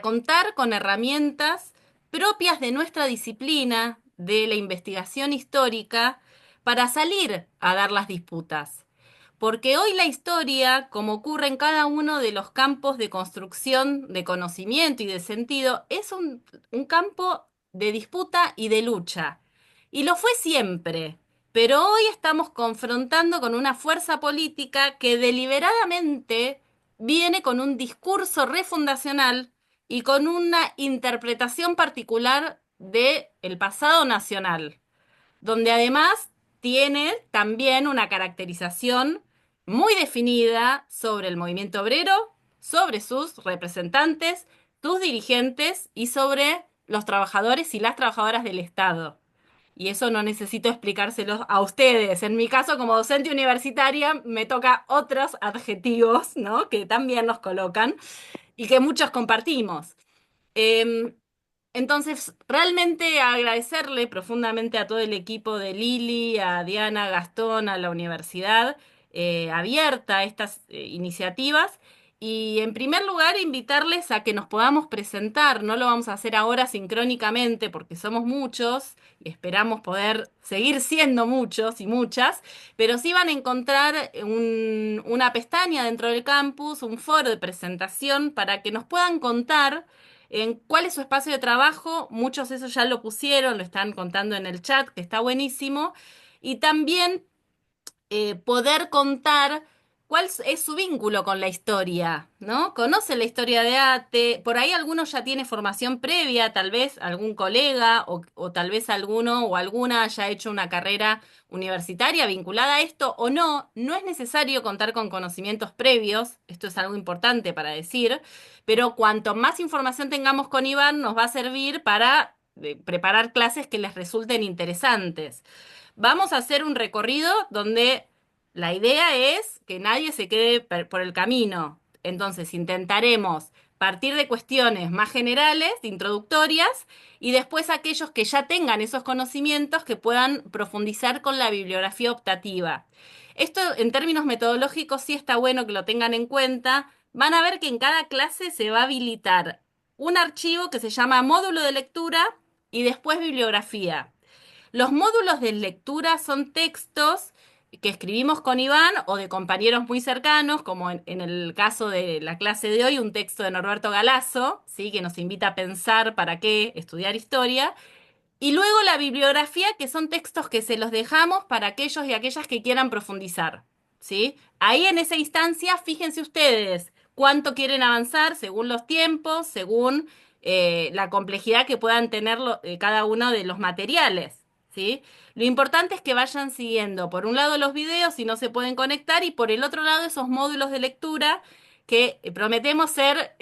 contar con herramientas propias de nuestra disciplina, de la investigación histórica, para salir a dar las disputas. Porque hoy la historia, como ocurre en cada uno de los campos de construcción de conocimiento y de sentido, es un campo de disputa y de lucha. Y lo fue siempre. Pero hoy estamos confrontando con una fuerza política que deliberadamente viene con un discurso refundacional y con una interpretación particular de el pasado nacional, donde además tiene también una caracterización muy definida sobre el movimiento obrero, sobre sus representantes, sus dirigentes y sobre los trabajadores y las trabajadoras del Estado. Y eso no necesito explicárselos a ustedes. En mi caso, como docente universitaria, me toca otros adjetivos, ¿no? Que también nos colocan y que muchos compartimos. Eh, entonces, realmente agradecerle profundamente a todo el equipo de Lili, a Diana, a Gastón, a la universidad abierta a estas iniciativas Y en primer lugar, invitarles a que nos podamos presentar. No lo vamos a hacer ahora sincrónicamente porque somos muchos y esperamos poder seguir siendo muchos y muchas, pero sí van a encontrar una pestaña dentro del campus, un foro de presentación para que nos puedan contar en cuál es su espacio de trabajo. Muchos de esos ya lo pusieron, lo están contando en el chat, que está buenísimo. Y también poder contar cuál es su vínculo con la historia, ¿no? Conoce la historia de ATE, por ahí alguno ya tiene formación previa, tal vez algún colega o tal vez alguno o alguna haya hecho una carrera universitaria vinculada a esto o no. No es necesario contar con conocimientos previos, esto es algo importante para decir, pero cuanto más información tengamos con Iván nos va a servir para preparar clases que les resulten interesantes. Vamos a hacer un recorrido donde la idea es que nadie se quede por el camino. Entonces intentaremos partir de cuestiones más generales, introductorias, y después aquellos que ya tengan esos conocimientos que puedan profundizar con la bibliografía optativa. Esto en términos metodológicos sí está bueno que lo tengan en cuenta. Van a ver que en cada clase se va a habilitar un archivo que se llama módulo de lectura y después bibliografía. Los módulos de lectura son textos que escribimos con Iván o de compañeros muy cercanos, como en el caso de la clase de hoy, un texto de Norberto Galazo, ¿sí? Que nos invita a pensar para qué estudiar historia. Y luego la bibliografía, que son textos que se los dejamos para aquellos y aquellas que quieran profundizar, ¿sí? Ahí en esa instancia, fíjense ustedes cuánto quieren avanzar según los tiempos, según la complejidad que puedan tener cada uno de los materiales, ¿sí? Lo importante es que vayan siguiendo, por un lado, los videos, si no se pueden conectar, y por el otro lado, esos módulos de lectura que prometemos ser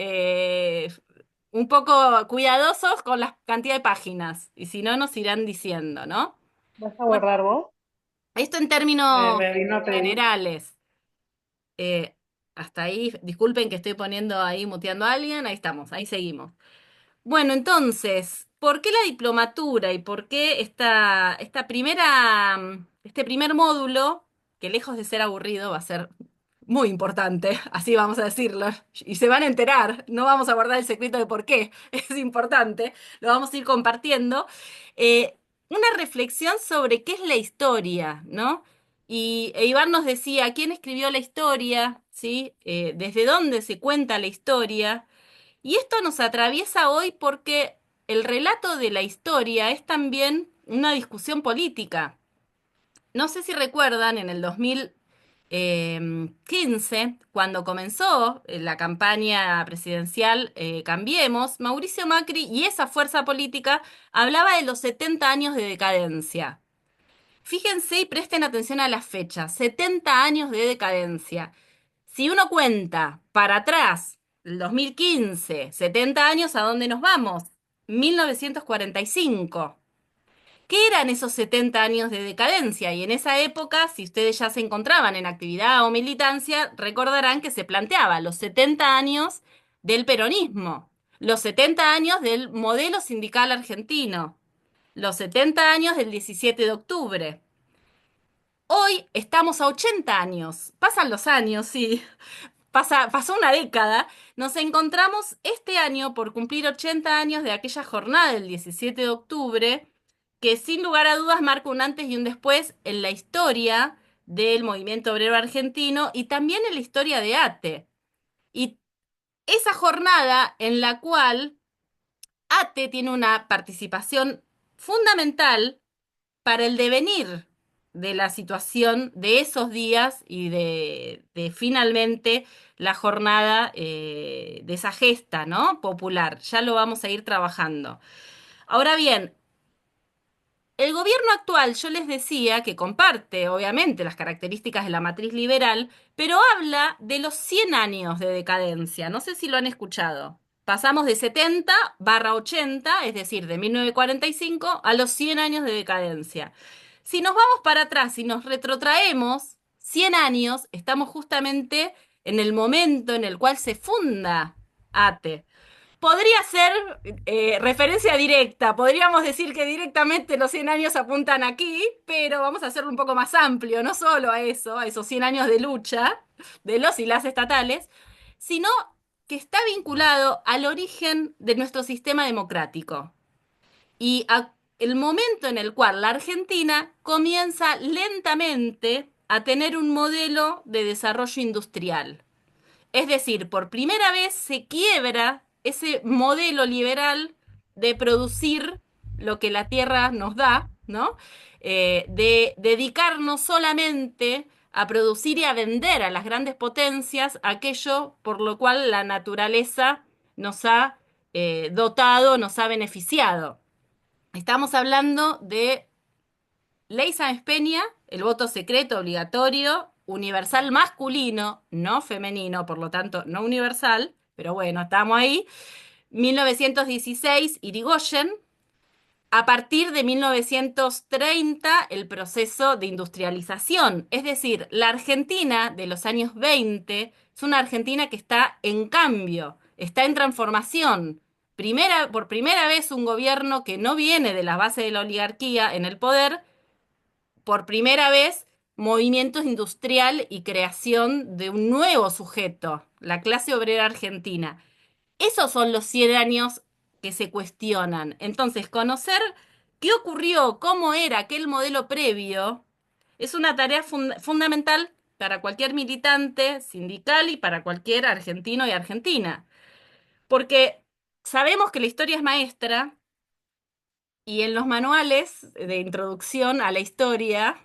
un poco cuidadosos con la cantidad de páginas, y si no, nos irán diciendo, ¿no? ¿Vas a Bueno, borrar vos? esto en términos Me vino a pedir. generales. Eh, hasta ahí, disculpen que estoy poniendo ahí, muteando a alguien, ahí estamos, ahí seguimos. Bueno, entonces, ¿por qué la diplomatura y por qué este primer módulo, que lejos de ser aburrido, va a ser muy importante, así vamos a decirlo, y se van a enterar, no vamos a guardar el secreto de por qué es importante, lo vamos a ir compartiendo. Una reflexión sobre qué es la historia, ¿no? Iván nos decía, ¿quién escribió la historia? ¿Sí? ¿Desde dónde se cuenta la historia? Y esto nos atraviesa hoy porque el relato de la historia es también una discusión política. No sé si recuerdan, en el 2015, cuando comenzó la campaña presidencial Cambiemos, Mauricio Macri y esa fuerza política hablaba de los 70 años de decadencia. Fíjense y presten atención a las fechas, 70 años de decadencia. Si uno cuenta para atrás, el 2015, 70 años, ¿a dónde nos vamos? 1945. ¿Qué eran esos 70 años de decadencia? Y en esa época, si ustedes ya se encontraban en actividad o militancia, recordarán que se planteaba los 70 años del peronismo, los 70 años del modelo sindical argentino, los 70 años del 17 de octubre. Hoy estamos a 80 años, pasan los años, sí, pasó una década, nos encontramos este año por cumplir 80 años de aquella jornada del 17 de octubre, que sin lugar a dudas marca un antes y un después en la historia del movimiento obrero argentino y también en la historia de ATE. Y esa jornada en la cual ATE tiene una participación fundamental para el devenir de la situación de esos días y de finalmente la jornada de esa gesta, ¿no? Popular. Ya lo vamos a ir trabajando. Ahora bien, el gobierno actual, yo les decía que comparte, obviamente, las características de la matriz liberal, pero habla de los 100 años de decadencia. No sé si lo han escuchado. Pasamos de 70/80, es decir, de 1945, a los 100 años de decadencia. Si nos vamos para atrás y nos retrotraemos 100 años, estamos justamente en el momento en el cual se funda ATE. Podría ser referencia directa, podríamos decir que directamente los 100 años apuntan aquí, pero vamos a hacerlo un poco más amplio, no solo a eso, a esos 100 años de lucha de los y las estatales, sino que está vinculado al origen de nuestro sistema democrático y el momento en el cual la Argentina comienza lentamente a tener un modelo de desarrollo industrial. Es decir, por primera vez se quiebra ese modelo liberal de producir lo que la tierra nos da, ¿no? De dedicarnos solamente a producir y a vender a las grandes potencias aquello por lo cual la naturaleza nos ha dotado, nos ha beneficiado. Estamos hablando de Ley Sáenz Peña, el voto secreto obligatorio, universal masculino, no femenino, por lo tanto no universal, pero bueno, estamos ahí. 1916, Irigoyen. A partir de 1930, el proceso de industrialización, es decir, la Argentina de los años 20 es una Argentina que está en cambio, está en transformación. Por primera vez un gobierno que no viene de la base de la oligarquía en el poder, por primera vez movimiento industrial y creación de un nuevo sujeto, la clase obrera argentina. Esos son los 100 años que se cuestionan. Entonces, conocer qué ocurrió, cómo era aquel modelo previo, es una tarea fundamental para cualquier militante sindical y para cualquier argentino y argentina. Porque sabemos que la historia es maestra y en los manuales de introducción a la historia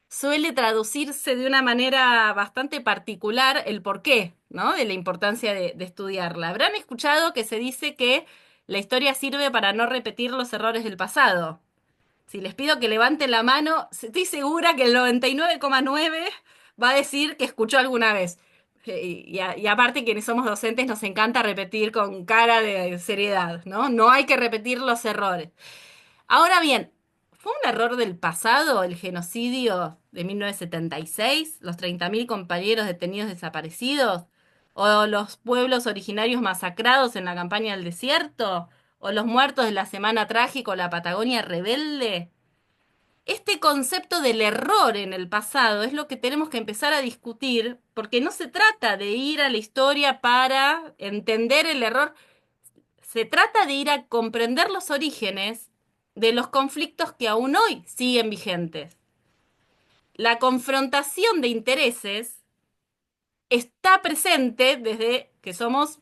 suele traducirse de una manera bastante particular el porqué, ¿no? De la importancia de estudiarla. Habrán escuchado que se dice que la historia sirve para no repetir los errores del pasado. Si les pido que levanten la mano, estoy segura que el 99,9 va a decir que escuchó alguna vez. Y aparte, quienes somos docentes nos encanta repetir con cara de seriedad, ¿no? No hay que repetir los errores. Ahora bien, ¿fue un error del pasado el genocidio de 1976, los 30.000 compañeros detenidos desaparecidos? ¿O los pueblos originarios masacrados en la campaña del desierto? ¿O los muertos de la Semana Trágica o la Patagonia rebelde? Este concepto del error en el pasado es lo que tenemos que empezar a discutir, porque no se trata de ir a la historia para entender el error, se trata de ir a comprender los orígenes de los conflictos que aún hoy siguen vigentes. La confrontación de intereses está presente desde que somos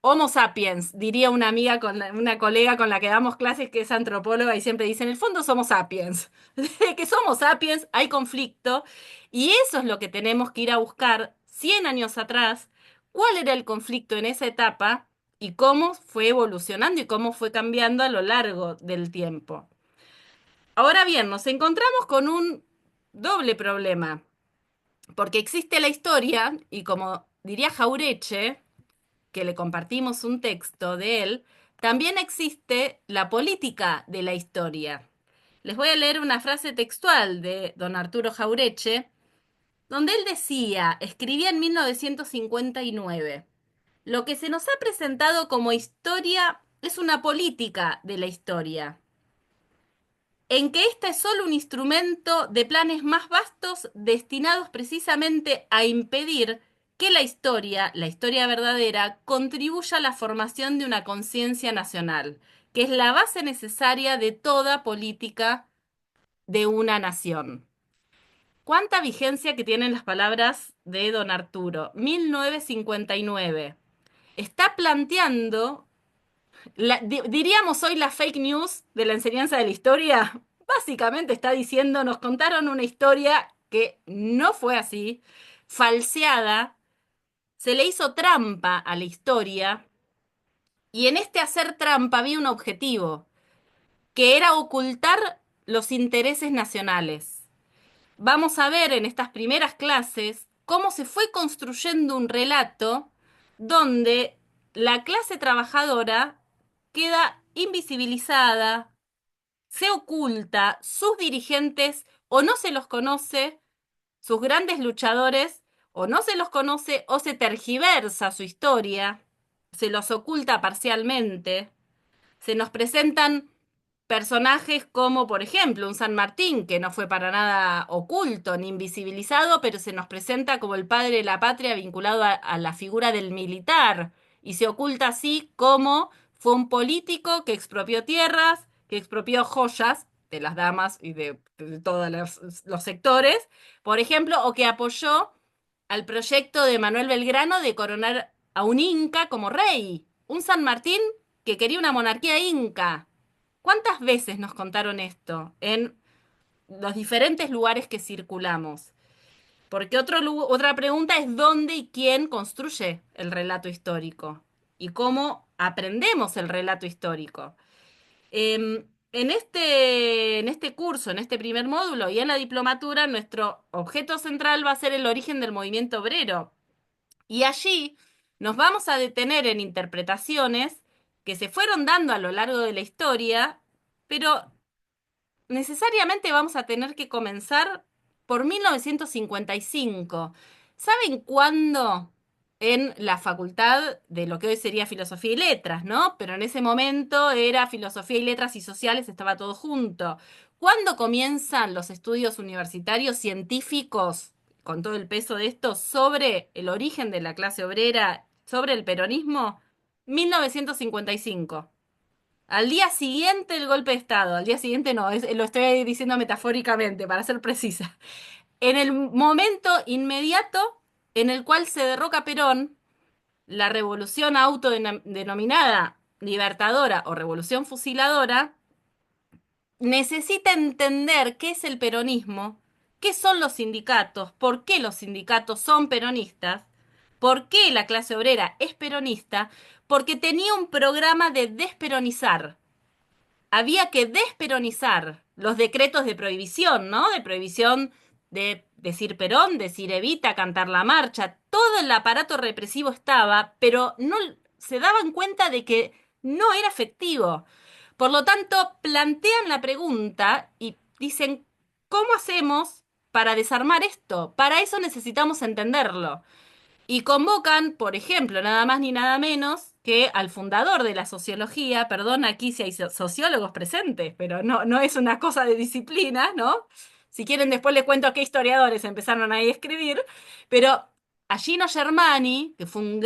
Homo sapiens, diría una amiga, una colega con la que damos clases que es antropóloga y siempre dice, en el fondo somos sapiens. Desde que somos sapiens hay conflicto y eso es lo que tenemos que ir a buscar 100 años atrás, cuál era el conflicto en esa etapa y cómo fue evolucionando y cómo fue cambiando a lo largo del tiempo. Ahora bien, nos encontramos con un doble problema, porque existe la historia y como diría Jaureche, que le compartimos un texto de él, también existe la política de la historia. Les voy a leer una frase textual de don Arturo Jaureche, donde él decía, escribía en 1959, lo que se nos ha presentado como historia es una política de la historia, en que ésta es solo un instrumento de planes más vastos destinados precisamente a impedir que la historia verdadera, contribuya a la formación de una conciencia nacional, que es la base necesaria de toda política de una nación. ¿Cuánta vigencia que tienen las palabras de don Arturo? 1959. Está planteando diríamos hoy la fake news de la enseñanza de la historia. Básicamente está diciendo, nos contaron una historia que no fue así, falseada, se le hizo trampa a la historia y en este hacer trampa había un objetivo, que era ocultar los intereses nacionales. Vamos a ver en estas primeras clases cómo se fue construyendo un relato donde la clase trabajadora queda invisibilizada, se oculta, sus dirigentes o no se los conoce, sus grandes luchadores o no se los conoce o se tergiversa su historia, se los oculta parcialmente, se nos presentan personajes como, por ejemplo, un San Martín, que no fue para nada oculto ni invisibilizado, pero se nos presenta como el padre de la patria vinculado a la figura del militar, y se oculta así como fue un político que expropió tierras, que expropió joyas de las damas y de todos los sectores, por ejemplo, o que apoyó al proyecto de Manuel Belgrano de coronar a un inca como rey, un San Martín que quería una monarquía inca. ¿Cuántas veces nos contaron esto en los diferentes lugares que circulamos? Porque otra pregunta es dónde y quién construye el relato histórico y cómo aprendemos el relato histórico. En este curso, en este primer módulo y en la diplomatura, nuestro objeto central va a ser el origen del movimiento obrero. Y allí nos vamos a detener en interpretaciones que se fueron dando a lo largo de la historia, pero necesariamente vamos a tener que comenzar por 1955. ¿Saben cuándo? En la facultad de lo que hoy sería Filosofía y Letras, ¿no? Pero en ese momento era Filosofía y Letras y Sociales, estaba todo junto. ¿Cuándo comienzan los estudios universitarios científicos, con todo el peso de esto, sobre el origen de la clase obrera, sobre el peronismo? 1955. Al día siguiente el golpe de Estado, al día siguiente no, lo estoy diciendo metafóricamente para ser precisa. En el momento inmediato en el cual se derroca Perón, la revolución autodenominada libertadora o revolución fusiladora necesita entender qué es el peronismo, qué son los sindicatos, por qué los sindicatos son peronistas, por qué la clase obrera es peronista, porque tenía un programa de desperonizar. Había que desperonizar los decretos de prohibición, ¿no? De prohibición de decir Perón, decir Evita, cantar la marcha. Todo el aparato represivo estaba, pero no se daban cuenta de que no era efectivo. Por lo tanto, plantean la pregunta y dicen, ¿cómo hacemos para desarmar esto? Para eso necesitamos entenderlo. Y convocan, por ejemplo, nada más ni nada menos que al fundador de la sociología, perdón, aquí si hay sociólogos presentes, pero no es una cosa de disciplina, ¿no? Si quieren después les cuento qué historiadores empezaron ahí a escribir, pero a Gino Germani, que fue un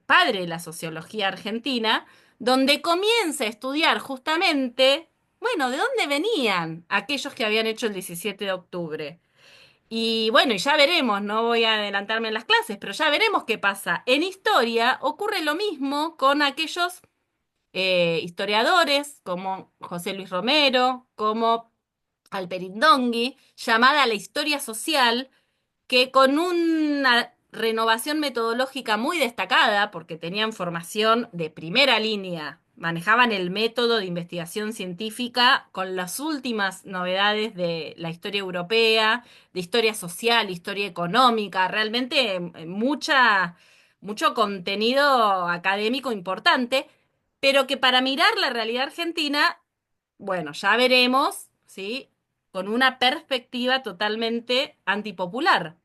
padre de la sociología argentina, donde comienza a estudiar justamente, bueno, de dónde venían aquellos que habían hecho el 17 de octubre. Y bueno, y ya veremos, no voy a adelantarme en las clases, pero ya veremos qué pasa. En historia ocurre lo mismo con aquellos historiadores como José Luis Romero, como Alperindongui, llamada la historia social, que con una renovación metodológica muy destacada, porque tenían formación de primera línea, manejaban el método de investigación científica con las últimas novedades de la historia europea, de historia social, historia económica, realmente mucho contenido académico importante, pero que para mirar la realidad argentina, bueno, ya veremos, ¿sí? Con una perspectiva totalmente antipopular.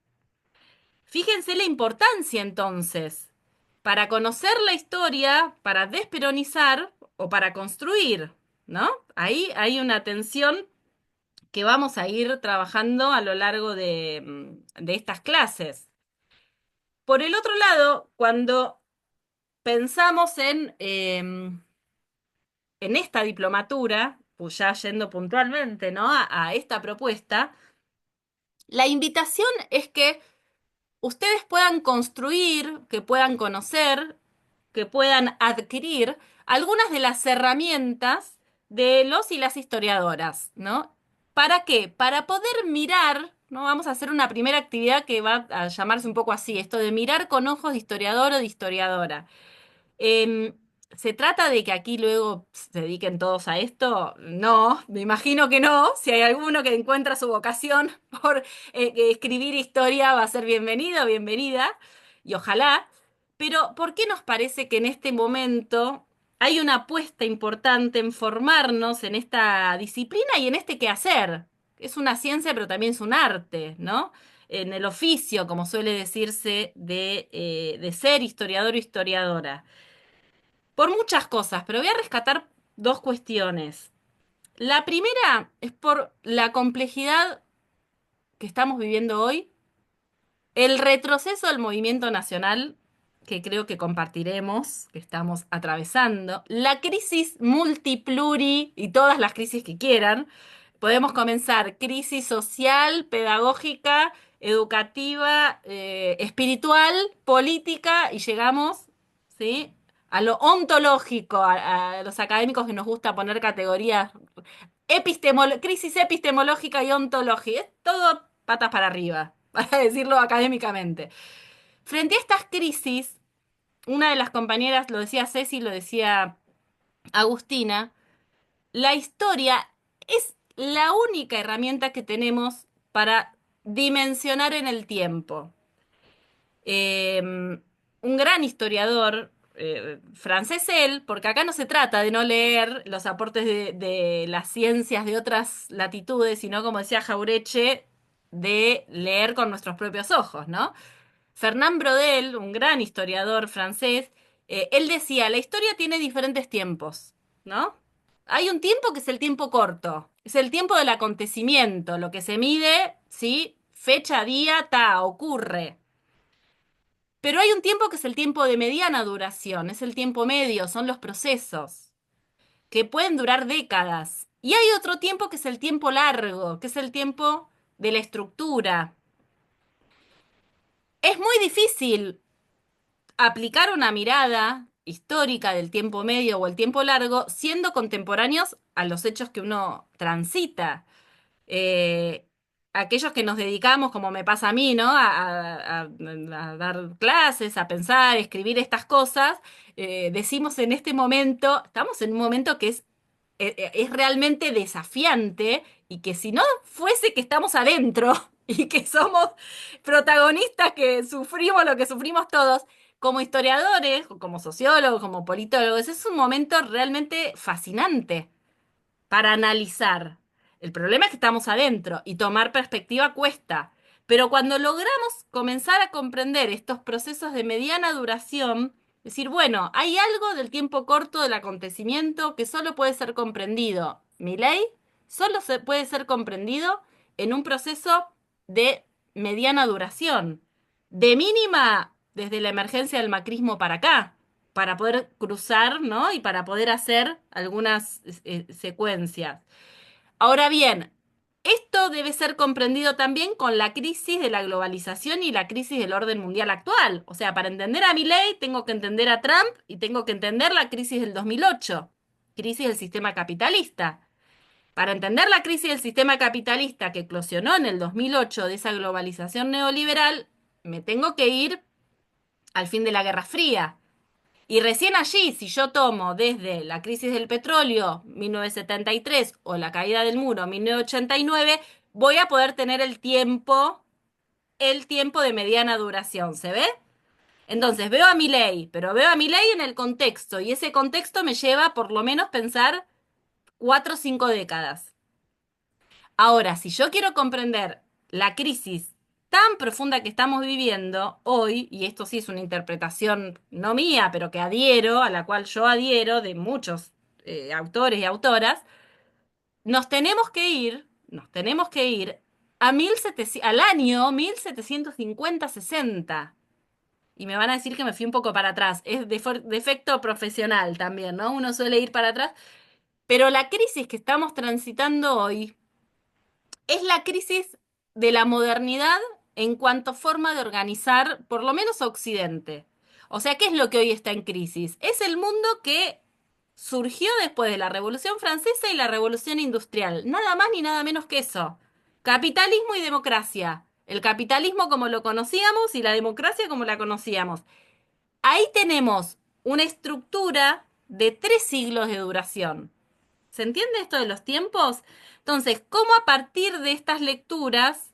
Fíjense la importancia entonces, para conocer la historia, para desperonizar o para construir, ¿no? Ahí hay una tensión que vamos a ir trabajando a lo largo de estas clases. Por el otro lado, cuando pensamos en esta diplomatura, pues ya yendo puntualmente, ¿no? a esta propuesta, la invitación es que ustedes puedan construir, que puedan conocer, que puedan adquirir algunas de las herramientas de los y las historiadoras, ¿no? ¿Para qué? Para poder mirar, ¿no? Vamos a hacer una primera actividad que va a llamarse un poco así, esto de mirar con ojos de historiador o de historiadora. Em, ¿Se trata de que aquí luego se dediquen todos a esto? No, me imagino que no. Si hay alguno que encuentra su vocación por escribir historia, va a ser bienvenido, bienvenida, y ojalá. Pero ¿por qué nos parece que en este momento hay una apuesta importante en formarnos en esta disciplina y en este quehacer? Es una ciencia, pero también es un arte, ¿no? En el oficio, como suele decirse, de ser historiador o historiadora. Por muchas cosas, pero voy a rescatar dos cuestiones. La primera es por la complejidad que estamos viviendo hoy, el retroceso del movimiento nacional, que creo que compartiremos, que estamos atravesando, la crisis multipluri y todas las crisis que quieran. Podemos comenzar crisis social, pedagógica, educativa, espiritual, política y llegamos, ¿sí?, a lo ontológico, a los académicos que nos gusta poner categorías, crisis epistemológica y ontológica, es todo patas para arriba, para decirlo académicamente. Frente a estas crisis, una de las compañeras, lo decía Ceci, lo decía Agustina, la historia es la única herramienta que tenemos para dimensionar en el tiempo. Un gran historiador, francés él, porque acá no se trata de no leer los aportes de las ciencias de otras latitudes, sino, como decía Jaureche, de leer con nuestros propios ojos, ¿no? Fernand Braudel, un gran historiador francés, él decía, la historia tiene diferentes tiempos, ¿no? Hay un tiempo que es el tiempo corto, es el tiempo del acontecimiento, lo que se mide, ¿sí? Fecha, día, ocurre. Pero hay un tiempo que es el tiempo de mediana duración, es el tiempo medio, son los procesos, que pueden durar décadas. Y hay otro tiempo que es el tiempo largo, que es el tiempo de la estructura. Es muy difícil aplicar una mirada histórica del tiempo medio o el tiempo largo siendo contemporáneos a los hechos que uno transita. eh, Aquellos que nos dedicamos, como me pasa a mí, ¿no? A dar clases, a pensar, escribir estas cosas, decimos en este momento, estamos en un momento que es realmente desafiante y que si no fuese que estamos adentro y que somos protagonistas que sufrimos lo que sufrimos todos, como historiadores, o como sociólogos, como politólogos, es un momento realmente fascinante para analizar. El problema es que estamos adentro y tomar perspectiva cuesta. Pero cuando logramos comenzar a comprender estos procesos de mediana duración, decir, bueno, hay algo del tiempo corto del acontecimiento que solo puede ser comprendido. Mi ley solo puede ser comprendido en un proceso de mediana duración. De mínima, desde la emergencia del macrismo para acá, para poder cruzar, ¿no? Y para poder hacer algunas secuencias. Ahora bien, esto debe ser comprendido también con la crisis de la globalización y la crisis del orden mundial actual. O sea, para entender a Milei tengo que entender a Trump y tengo que entender la crisis del 2008, crisis del sistema capitalista. Para entender la crisis del sistema capitalista que eclosionó en el 2008 de esa globalización neoliberal, me tengo que ir al fin de la Guerra Fría. Y recién allí, si yo tomo desde la crisis del petróleo, 1973, o la caída del muro, 1989, voy a poder tener el tiempo de mediana duración, ¿se ve? Entonces veo a Milei, pero veo a Milei en el contexto, y ese contexto me lleva por lo menos pensar 4 o 5 décadas. Ahora, si yo quiero comprender la crisis tan profunda que estamos viviendo hoy, y esto sí es una interpretación no mía, pero que adhiero, a la cual yo adhiero, de muchos autores y autoras, nos tenemos que ir a 1700 al año 1750-60. Y me van a decir que me fui un poco para atrás. Es defecto profesional también, ¿no? Uno suele ir para atrás. Pero la crisis que estamos transitando hoy es la crisis de la modernidad en cuanto a forma de organizar, por lo menos Occidente. O sea, ¿qué es lo que hoy está en crisis? Es el mundo que surgió después de la Revolución Francesa y la Revolución Industrial. Nada más ni nada menos que eso. Capitalismo y democracia. El capitalismo como lo conocíamos y la democracia como la conocíamos. Ahí tenemos una estructura de 3 siglos de duración. ¿Se entiende esto de los tiempos? Entonces, ¿cómo a partir de estas lecturas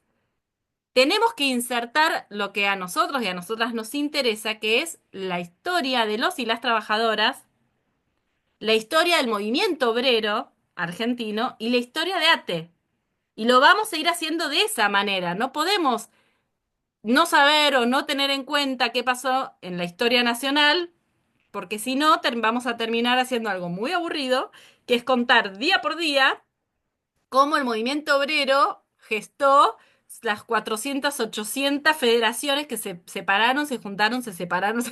tenemos que insertar lo que a nosotros y a nosotras nos interesa, que es la historia de los y las trabajadoras, la historia del movimiento obrero argentino y la historia de ATE? Y lo vamos a ir haciendo de esa manera. No podemos no saber o no tener en cuenta qué pasó en la historia nacional, porque si no, vamos a terminar haciendo algo muy aburrido, que es contar día por día cómo el movimiento obrero gestó las 400, 800 federaciones que se separaron, se juntaron, se separaron.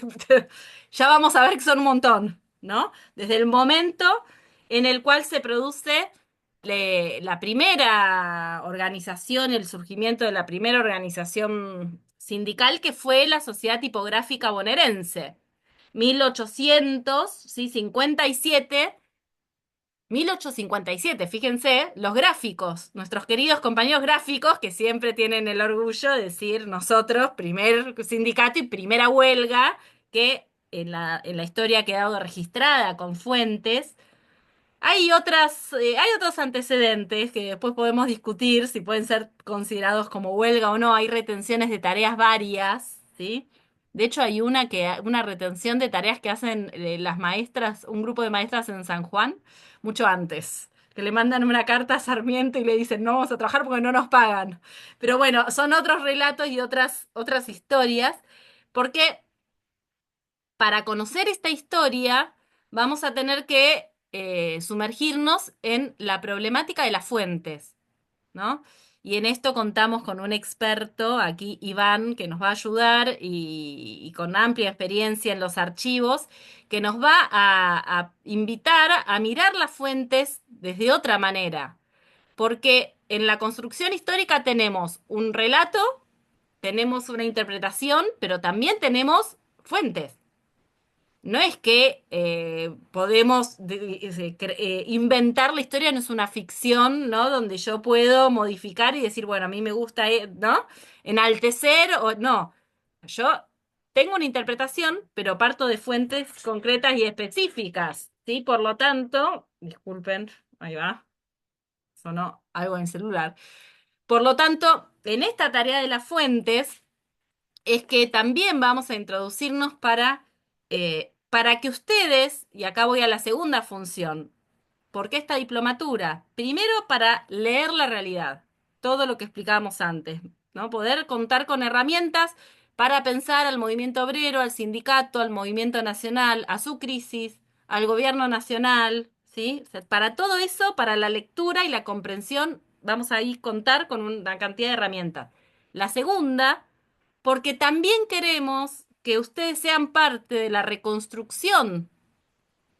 Ya vamos a ver que son un montón, ¿no? Desde el momento en el cual se produce la primera organización, el surgimiento de la primera organización sindical, que fue la Sociedad Tipográfica Bonaerense. 1800, ¿sí? 57, 1857, fíjense, los gráficos, nuestros queridos compañeros gráficos que siempre tienen el orgullo de decir nosotros, primer sindicato y primera huelga, que en la historia ha quedado registrada con fuentes. Hay otros antecedentes que después podemos discutir si pueden ser considerados como huelga o no. Hay retenciones de tareas varias, ¿sí? De hecho, hay una retención de tareas que hacen las maestras, un grupo de maestras en San Juan, mucho antes, que le mandan una carta a Sarmiento y le dicen, no vamos a trabajar porque no nos pagan. Pero bueno, son otros relatos y otras historias, porque para conocer esta historia vamos a tener que sumergirnos en la problemática de las fuentes, ¿no? Y en esto contamos con un experto, aquí Iván, que nos va a ayudar y con amplia experiencia en los archivos, que nos va a invitar a mirar las fuentes desde otra manera. Porque en la construcción histórica tenemos un relato, tenemos una interpretación, pero también tenemos fuentes. No es que podemos inventar la historia, no es una ficción, ¿no? Donde yo puedo modificar y decir, bueno, a mí me gusta, ¿no? Enaltecer o no. Yo tengo una interpretación, pero parto de fuentes concretas y específicas, ¿sí? Por lo tanto, disculpen, ahí va, sonó algo en el celular. Por lo tanto, en esta tarea de las fuentes es que también vamos a introducirnos para que ustedes, y acá voy a la segunda función, ¿por qué esta diplomatura? Primero, para leer la realidad, todo lo que explicábamos antes, ¿no? Poder contar con herramientas para pensar al movimiento obrero, al sindicato, al movimiento nacional, a su crisis, al gobierno nacional, ¿sí? O sea, para todo eso, para la lectura y la comprensión, vamos a ir contar con una cantidad de herramientas. La segunda, porque también queremos que ustedes sean parte de la reconstrucción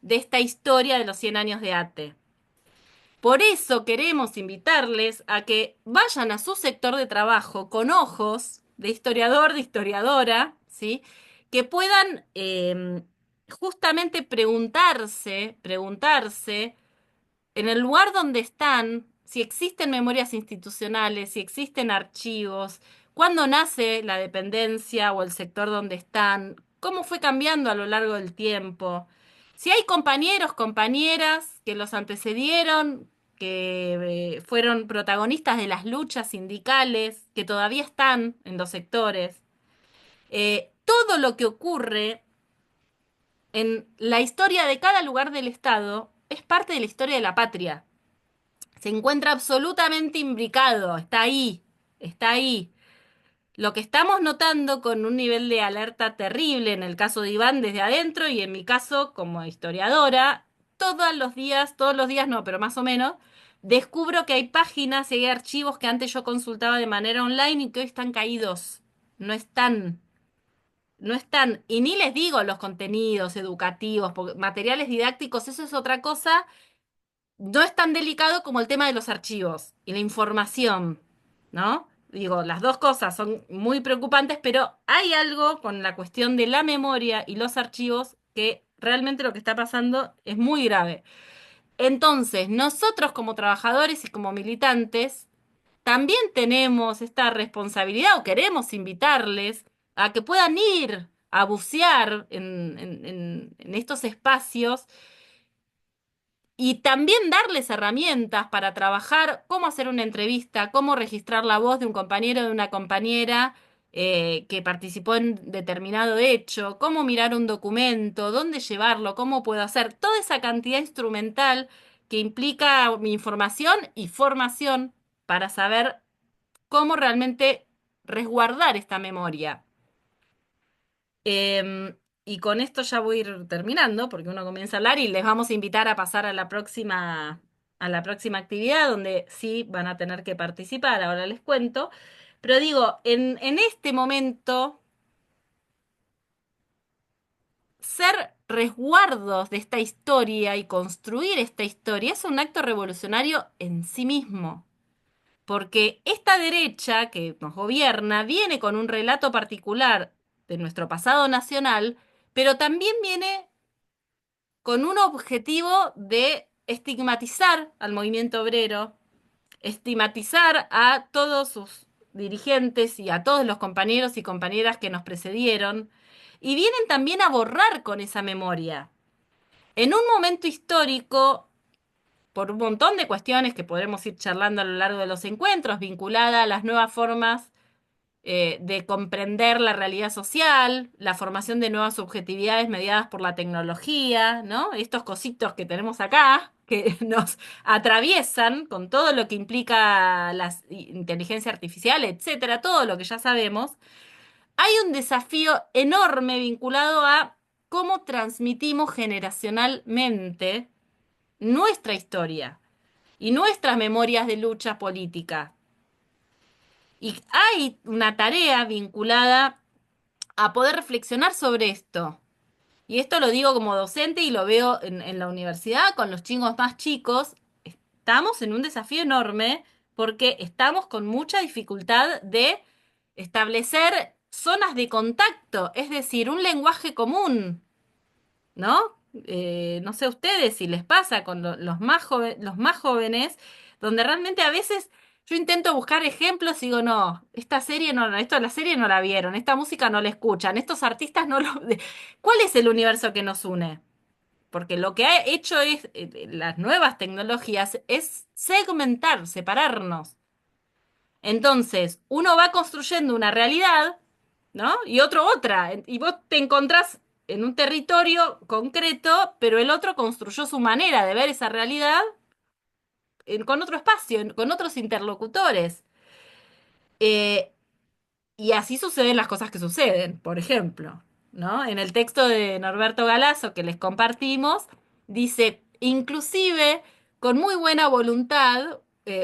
de esta historia de los 100 años de ATE. Por eso queremos invitarles a que vayan a su sector de trabajo con ojos de historiador, de historiadora, ¿sí? Que puedan justamente preguntarse en el lugar donde están, si existen memorias institucionales, si existen archivos, cuándo nace la dependencia o el sector donde están, cómo fue cambiando a lo largo del tiempo, si hay compañeros, compañeras que los antecedieron, que fueron protagonistas de las luchas sindicales, que todavía están en los sectores. Todo lo que ocurre en la historia de cada lugar del Estado es parte de la historia de la patria. Se encuentra absolutamente imbricado, está ahí, está ahí. Lo que estamos notando con un nivel de alerta terrible en el caso de Iván desde adentro y en mi caso como historiadora, todos los días no, pero más o menos, descubro que hay páginas y hay archivos que antes yo consultaba de manera online y que hoy están caídos. No están, no están. Y ni les digo los contenidos educativos, porque materiales didácticos, eso es otra cosa, no es tan delicado como el tema de los archivos y la información, ¿no? Digo, las dos cosas son muy preocupantes, pero hay algo con la cuestión de la memoria y los archivos que realmente lo que está pasando es muy grave. Entonces, nosotros como trabajadores y como militantes, también tenemos esta responsabilidad o queremos invitarles a que puedan ir a bucear en estos espacios y también darles herramientas para trabajar cómo hacer una entrevista, cómo registrar la voz de un compañero o de una compañera que participó en determinado hecho, cómo mirar un documento, dónde llevarlo, cómo puedo hacer toda esa cantidad instrumental que implica mi información y formación para saber cómo realmente resguardar esta memoria. Y con esto ya voy a ir terminando, porque uno comienza a hablar y les vamos a invitar a pasar a la próxima actividad donde sí van a tener que participar, ahora les cuento. Pero digo, en este momento, ser resguardos de esta historia y construir esta historia es un acto revolucionario en sí mismo. Porque esta derecha que nos gobierna viene con un relato particular de nuestro pasado nacional, pero también viene con un objetivo de estigmatizar al movimiento obrero, estigmatizar a todos sus dirigentes y a todos los compañeros y compañeras que nos precedieron, y vienen también a borrar con esa memoria. En un momento histórico, por un montón de cuestiones que podremos ir charlando a lo largo de los encuentros, vinculada a las nuevas formas de comprender la realidad social, la formación de nuevas subjetividades mediadas por la tecnología, ¿no? Estos cositos que tenemos acá, que nos atraviesan con todo lo que implica la inteligencia artificial, etcétera, todo lo que ya sabemos. Hay un desafío enorme vinculado a cómo transmitimos generacionalmente nuestra historia y nuestras memorias de lucha política. Y hay una tarea vinculada a poder reflexionar sobre esto. Y esto lo digo como docente y lo veo en la universidad con los chicos más chicos. Estamos en un desafío enorme porque estamos con mucha dificultad de establecer zonas de contacto, es decir, un lenguaje común, ¿no? No sé a ustedes si les pasa con los más jóvenes, donde realmente a veces yo intento buscar ejemplos y digo, no, esta serie no, esto la serie no la vieron, esta música no la escuchan, estos artistas no lo... ¿Cuál es el universo que nos une? Porque lo que ha hecho es las nuevas tecnologías es segmentar, separarnos. Entonces, uno va construyendo una realidad, ¿no? Y otro otra. Y vos te encontrás en un territorio concreto, pero el otro construyó su manera de ver esa realidad con otro espacio, con otros interlocutores. Eh, y así suceden las cosas que suceden, por ejemplo, ¿no? En el texto de Norberto Galazo que les compartimos, dice, inclusive con muy buena voluntad,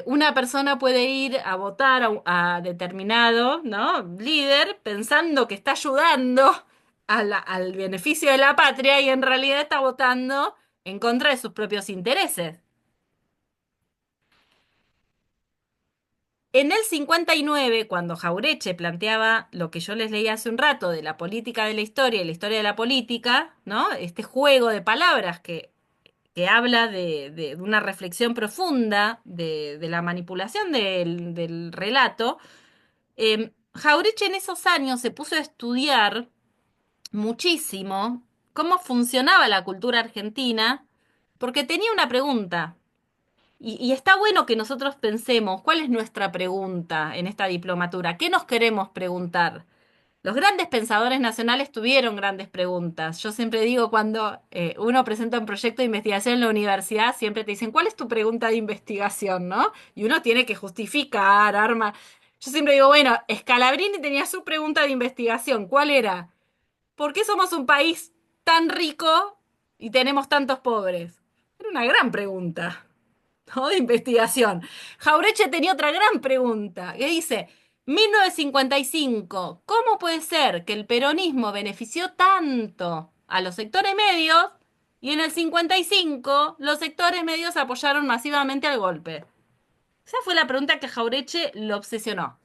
una persona puede ir a votar a determinado, ¿no? líder pensando que está ayudando al beneficio de la patria y en realidad está votando en contra de sus propios intereses. En el 59, cuando Jaureche planteaba lo que yo les leí hace un rato de la política de la historia y la historia de la política, ¿no? Este juego de palabras que habla de una reflexión profunda de la manipulación del relato, Jaureche en esos años se puso a estudiar muchísimo cómo funcionaba la cultura argentina, porque tenía una pregunta. Y está bueno que nosotros pensemos cuál es nuestra pregunta en esta diplomatura, qué nos queremos preguntar. Los grandes pensadores nacionales tuvieron grandes preguntas. Yo siempre digo, cuando uno presenta un proyecto de investigación en la universidad, siempre te dicen, ¿cuál es tu pregunta de investigación, no? Y uno tiene que justificar, arma. Yo siempre digo, bueno, Scalabrini tenía su pregunta de investigación. ¿Cuál era? ¿Por qué somos un país tan rico y tenemos tantos pobres? Era una gran pregunta. ¿No? de investigación. Jaureche tenía otra gran pregunta, que dice, 1955, ¿cómo puede ser que el peronismo benefició tanto a los sectores medios y en el 55 los sectores medios apoyaron masivamente al golpe? Esa fue la pregunta que a Jaureche lo obsesionó.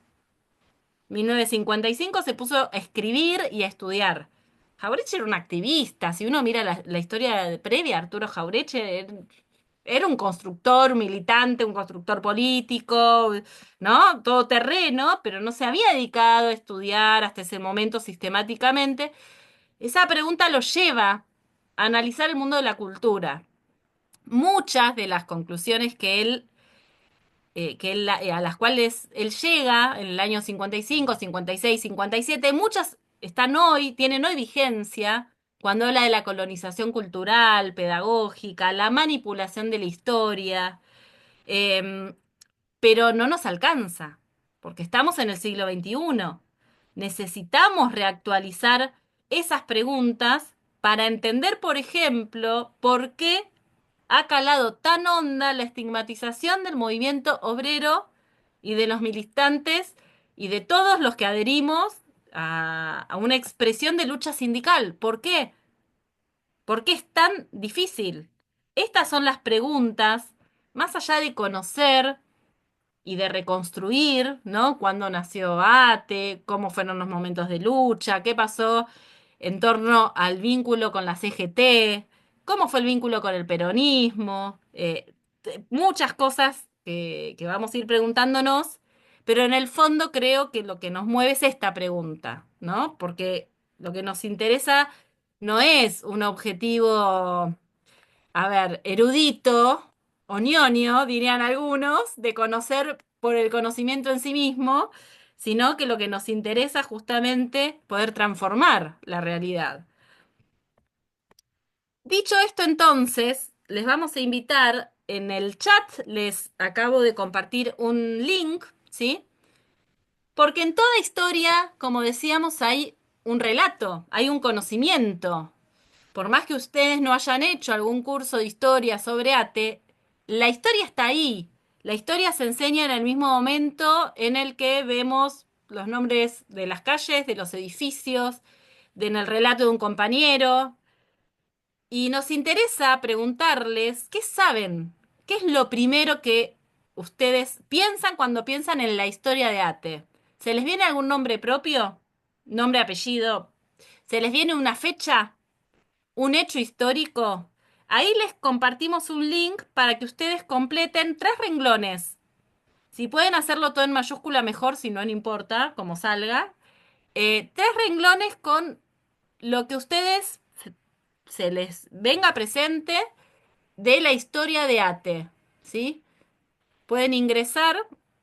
1955 se puso a escribir y a estudiar. Jaureche era un activista. Si uno mira la historia previa a Arturo Jaureche, era un constructor militante, un constructor político, ¿no? Todoterreno, pero no se había dedicado a estudiar hasta ese momento sistemáticamente. Esa pregunta lo lleva a analizar el mundo de la cultura. Muchas de las conclusiones a las cuales él llega en el año 55, 56, 57, muchas están hoy, tienen hoy vigencia cuando habla de la colonización cultural, pedagógica, la manipulación de la historia, em, pero no nos alcanza, porque estamos en el siglo XXI. Necesitamos reactualizar esas preguntas para entender, por ejemplo, por qué ha calado tan honda la estigmatización del movimiento obrero y de los militantes y de todos los que adherimos a una expresión de lucha sindical. ¿Por qué? ¿Por qué es tan difícil? Estas son las preguntas, más allá de conocer y de reconstruir, ¿no? ¿Cuándo nació ATE? ¿Cómo fueron los momentos de lucha? ¿Qué pasó en torno al vínculo con la CGT? ¿Cómo fue el vínculo con el peronismo? Muchas cosas que vamos a ir preguntándonos, pero en el fondo creo que lo que nos mueve es esta pregunta, ¿no? Porque lo que nos interesa no es un objetivo, a ver, erudito o ñoño, dirían algunos, de conocer por el conocimiento en sí mismo, sino que lo que nos interesa es justamente poder transformar la realidad. Dicho esto, entonces, les vamos a invitar en el chat, les acabo de compartir un link, ¿sí? Porque en toda historia, como decíamos, hay un relato, hay un conocimiento. Por más que ustedes no hayan hecho algún curso de historia sobre ATE, la historia está ahí. La historia se enseña en el mismo momento en el que vemos los nombres de las calles, de los edificios, en el relato de un compañero. Y nos interesa preguntarles, ¿qué saben? ¿Qué es lo primero que ustedes piensan cuando piensan en la historia de ATE? ¿Se les viene algún nombre propio? ¿Nombre, apellido? ¿Se les viene una fecha? ¿Un hecho histórico? Ahí les compartimos un link para que ustedes completen 3 renglones. Si pueden hacerlo todo en mayúscula, mejor, si no, no importa, como salga. 3 renglones con lo que ustedes se les venga presente de la historia de ATE, ¿sí? Pueden ingresar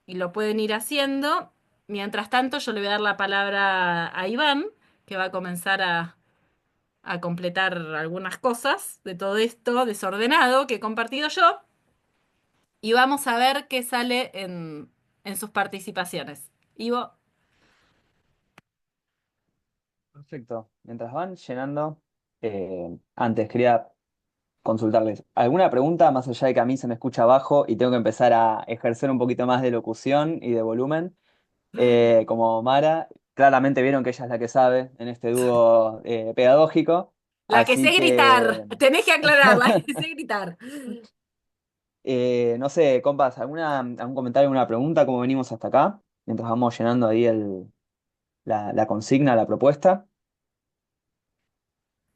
y lo pueden ir haciendo. Mientras tanto, yo le voy a dar la palabra a Iván, que va a comenzar a completar algunas cosas de todo esto desordenado que he compartido yo. Y vamos a ver qué sale en sus participaciones. Ivo. Perfecto. Mientras van llenando, antes quería consultarles, ¿alguna pregunta más allá de que a mí se me escucha bajo y tengo que empezar a ejercer un poquito más de locución y de volumen? Como Mara, claramente vieron que ella es la que sabe en este dúo pedagógico, La que así sé gritar. que, Tenés que aclarar, la que sé gritar. no sé, compas, algún comentario, alguna pregunta, cómo venimos hasta acá, mientras vamos llenando ahí la consigna, la propuesta.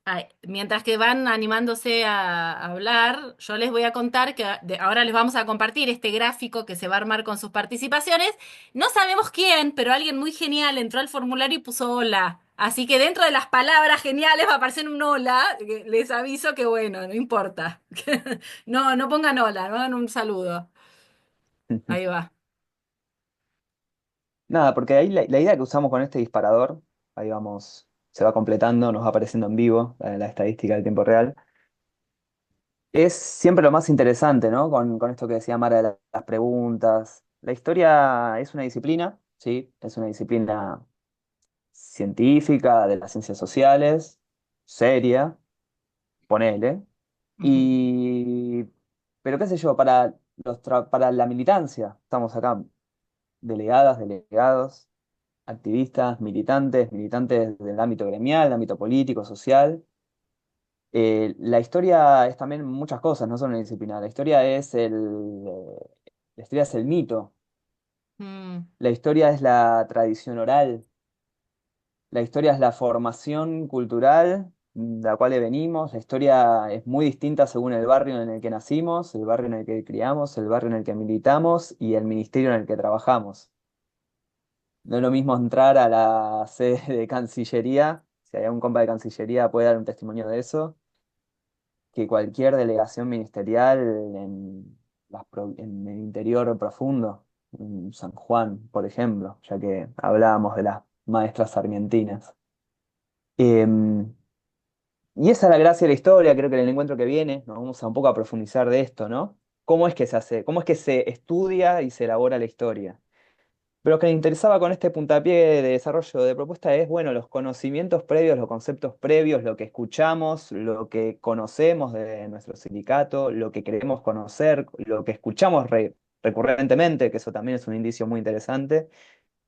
Ay, mientras que van animándose a hablar, yo les voy a contar que ahora les vamos a compartir este gráfico que se va a armar con sus participaciones. No sabemos quién, pero alguien muy genial entró al formulario y puso hola. Así que dentro de las palabras geniales va a aparecer un hola. Les aviso que bueno, no importa. No, no pongan hola, no hagan un saludo. Ahí va. Nada, porque ahí la idea que usamos con este disparador, ahí vamos, se va completando, nos va apareciendo en vivo la estadística del tiempo real. Es siempre lo más interesante, ¿no? Con esto que decía Mara de las preguntas. La historia es una disciplina, ¿sí? Es una disciplina científica, de las ciencias sociales, seria, ponele. Ujú, Y, pero qué sé yo, para la militancia, estamos acá, delegadas, delegados, activistas, militantes del ámbito gremial, del ámbito político, social. La historia es también muchas cosas, no solo una disciplina. La historia es el mito, mm, la historia es la tradición oral, la historia es la formación cultural de la cual venimos. La historia es muy distinta según el barrio en el que nacimos, el barrio en el que criamos, el barrio en el que militamos y el ministerio en el que trabajamos. No es lo mismo entrar a la sede de Cancillería, si hay un compa de Cancillería puede dar un testimonio de eso, que cualquier delegación ministerial en el interior profundo, en San Juan, por ejemplo, ya que hablábamos de las maestras sarmientinas. Em, y esa es la gracia de la historia, creo que en el encuentro que viene nos vamos a un poco a profundizar de esto, ¿no? ¿Cómo es que se hace? ¿Cómo es que se estudia y se elabora la historia? Pero lo que me interesaba con este puntapié de desarrollo de propuesta es, bueno, los conocimientos previos, los conceptos previos, lo que escuchamos, lo que conocemos de nuestro sindicato, lo que queremos conocer, lo que escuchamos recurrentemente, que eso también es un indicio muy interesante.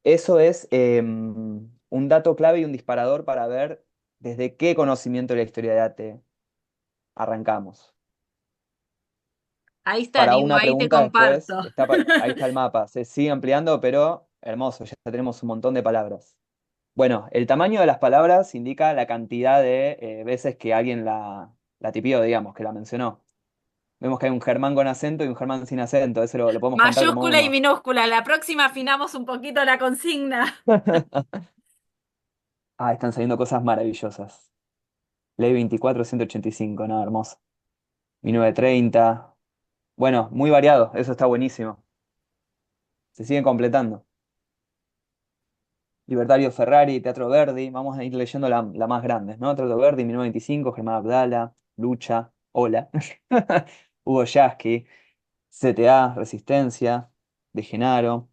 Eso es un dato clave y un disparador para ver desde qué conocimiento de la historia de ATE arrancamos. Ahí está, Para Nivo, una ahí te pregunta después, comparto. ahí está el mapa. Se sigue ampliando, pero hermoso, ya tenemos un montón de palabras. Bueno, el tamaño de las palabras indica la cantidad de veces que alguien la tipió, digamos, que la mencionó. Vemos que hay un Germán con acento y un Germán sin acento, eso lo podemos contar como Mayúscula y uno. minúscula. La próxima afinamos un poquito la consigna. Ah, están saliendo cosas maravillosas. Ley 24.185, nada, hermoso. 1930. Bueno, muy variado, eso está buenísimo. Se siguen completando. Libertario Ferrari, Teatro Verdi, vamos a ir leyendo la más grandes, ¿no? Teatro Verdi, 1925, Germán Abdala, Lucha, Hola, Hugo Yasky, CTA, Resistencia, De Genaro,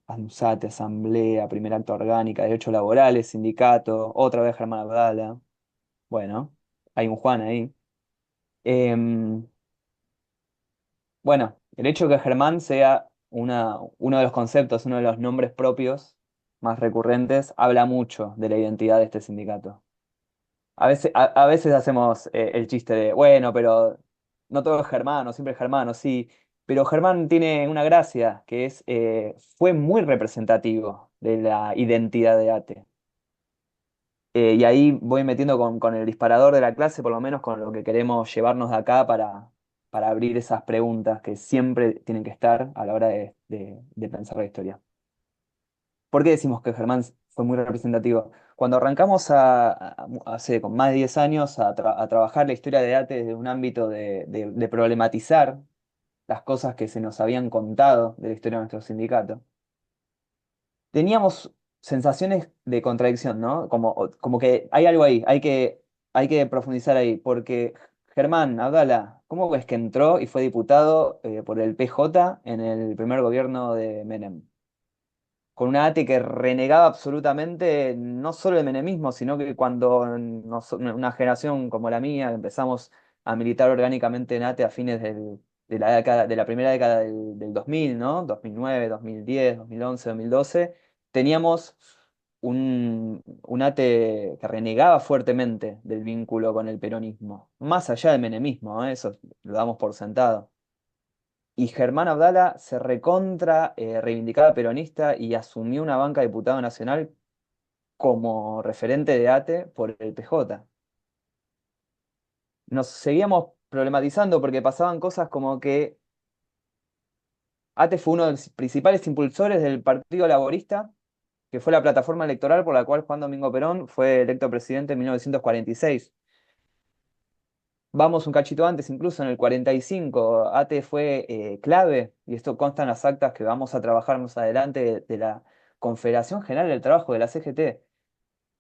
ANSATE, Asamblea, Primer Acto Orgánica, Derechos Laborales, Sindicato, otra vez Germán Abdala, bueno, hay un Juan ahí. Em, Bueno, el hecho de que Germán sea uno de los conceptos, uno de los nombres propios más recurrentes, habla mucho de la identidad de este sindicato. A veces hacemos el chiste de, bueno, pero no todo es germano, siempre es germano, sí, pero Germán tiene una gracia, que es, fue muy representativo de la identidad de ATE. Y ahí voy metiendo con el disparador de la clase, por lo menos con lo que queremos llevarnos de acá para abrir esas preguntas que siempre tienen que estar a la hora de pensar la historia. ¿Por qué decimos que Germán fue muy representativo? Cuando arrancamos hace con más de 10 años a trabajar la historia de ATE desde un ámbito de problematizar las cosas que se nos habían contado de la historia de nuestro sindicato, teníamos sensaciones de contradicción, ¿no? Como que hay algo ahí, hay que profundizar ahí, porque Germán Abdala, ¿cómo ves que entró y fue diputado por el PJ en el primer gobierno de Menem? Con una ATE que renegaba absolutamente no solo el menemismo, sino que cuando una generación como la mía empezamos a militar orgánicamente en ATE a fines de la primera década del 2000, ¿no? 2009, 2010, 2011, 2012, teníamos un ATE que renegaba fuertemente del vínculo con el peronismo, más allá del menemismo, ¿eh? Eso lo damos por sentado. Y Germán Abdala se recontra reivindicaba peronista y asumió una banca de diputado nacional como referente de ATE por el PJ. Nos seguíamos problematizando porque pasaban cosas como que ATE fue uno de los principales impulsores del Partido Laborista, que fue la plataforma electoral por la cual Juan Domingo Perón fue electo presidente en 1946. Vamos un cachito antes, incluso en el 45, ATE fue clave, y esto consta en las actas que vamos a trabajar más adelante de la Confederación General del Trabajo de la CGT,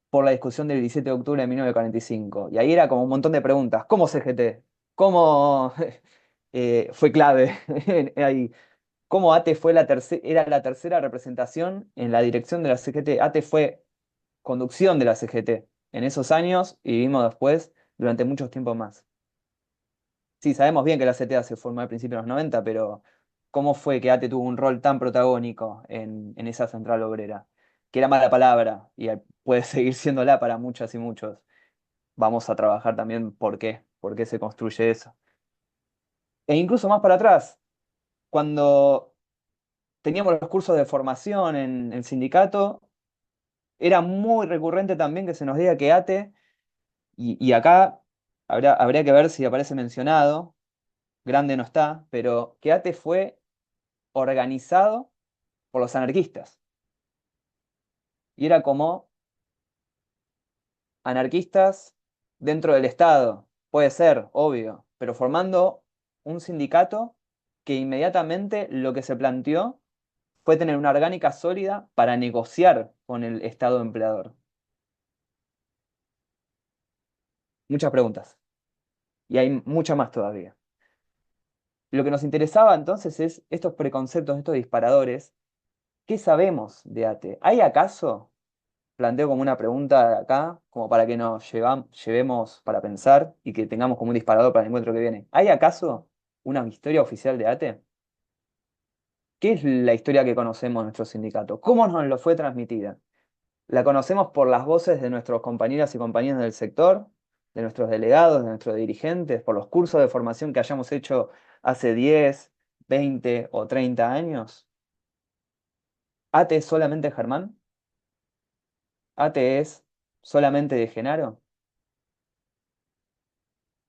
por la discusión del 17 de octubre de 1945. Y ahí era como un montón de preguntas. ¿Cómo CGT? ¿Cómo fue clave ahí? ¿Cómo ATE fue era la tercera representación en la dirección de la CGT? ATE fue conducción de la CGT en esos años y vivimos después durante muchos tiempos más. Sí, sabemos bien que la CTA se formó al principio de los 90, pero ¿cómo fue que ATE tuvo un rol tan protagónico en esa central obrera? Que era mala palabra y puede seguir siéndola para muchas y muchos. Vamos a trabajar también por qué se construye eso. E incluso más para atrás, cuando teníamos los cursos de formación en el sindicato, era muy recurrente también que se nos diga que ATE, y acá habría que ver si aparece mencionado, grande no está, pero que ATE fue organizado por los anarquistas. Y era como anarquistas dentro del Estado, puede ser, obvio, pero formando un sindicato que inmediatamente lo que se planteó fue tener una orgánica sólida para negociar con el Estado empleador. Muchas preguntas. Y hay mucha más todavía. Lo que nos interesaba entonces es estos preconceptos, estos disparadores. ¿Qué sabemos de ATE? ¿Hay acaso, planteo como una pregunta acá, como para que nos llevemos para pensar y que tengamos como un disparador para el encuentro que viene? ¿Hay acaso una historia oficial de ATE? ¿Qué es la historia que conocemos de nuestro sindicato? ¿Cómo nos lo fue transmitida? ¿La conocemos por las voces de nuestros compañeras y compañeros del sector, de nuestros delegados, de nuestros dirigentes, por los cursos de formación que hayamos hecho hace 10, 20 o 30 años? ¿ATE es solamente Germán? ¿ATE es solamente de Genaro?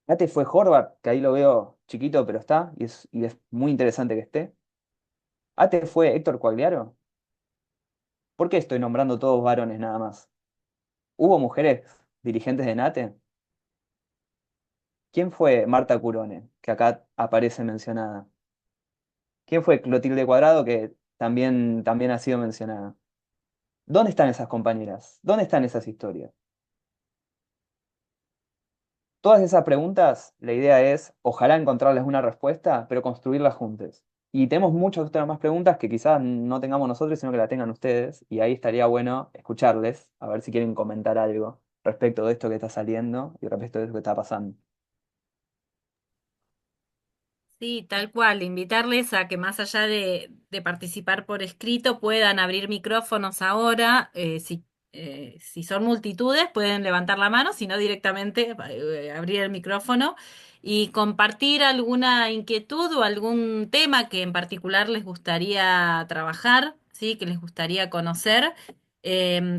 ¿ATE fue Horvath, que ahí lo veo chiquito pero está, y es muy interesante que esté? ¿ATE fue Héctor Coagliaro? ¿Por qué estoy nombrando todos varones nada más? ¿Hubo mujeres dirigentes de NATE? ¿Quién fue Marta Curone, que acá aparece mencionada? ¿Quién fue Clotilde Cuadrado, que también ha sido mencionada? ¿Dónde están esas compañeras? ¿Dónde están esas historias? Todas esas preguntas, la idea es, ojalá encontrarles una respuesta, pero construirlas juntos. Y tenemos muchas otras más preguntas que quizás no tengamos nosotros, sino que la tengan ustedes, y ahí estaría bueno escucharles, a ver si quieren comentar algo respecto de esto que está saliendo y respecto de esto que está pasando. Sí, tal cual, invitarles a que más allá de participar por escrito puedan abrir micrófonos ahora. Si son multitudes pueden levantar la mano, si no directamente abrir el micrófono y compartir alguna inquietud o algún tema que en particular les gustaría trabajar, ¿sí? Que les gustaría conocer.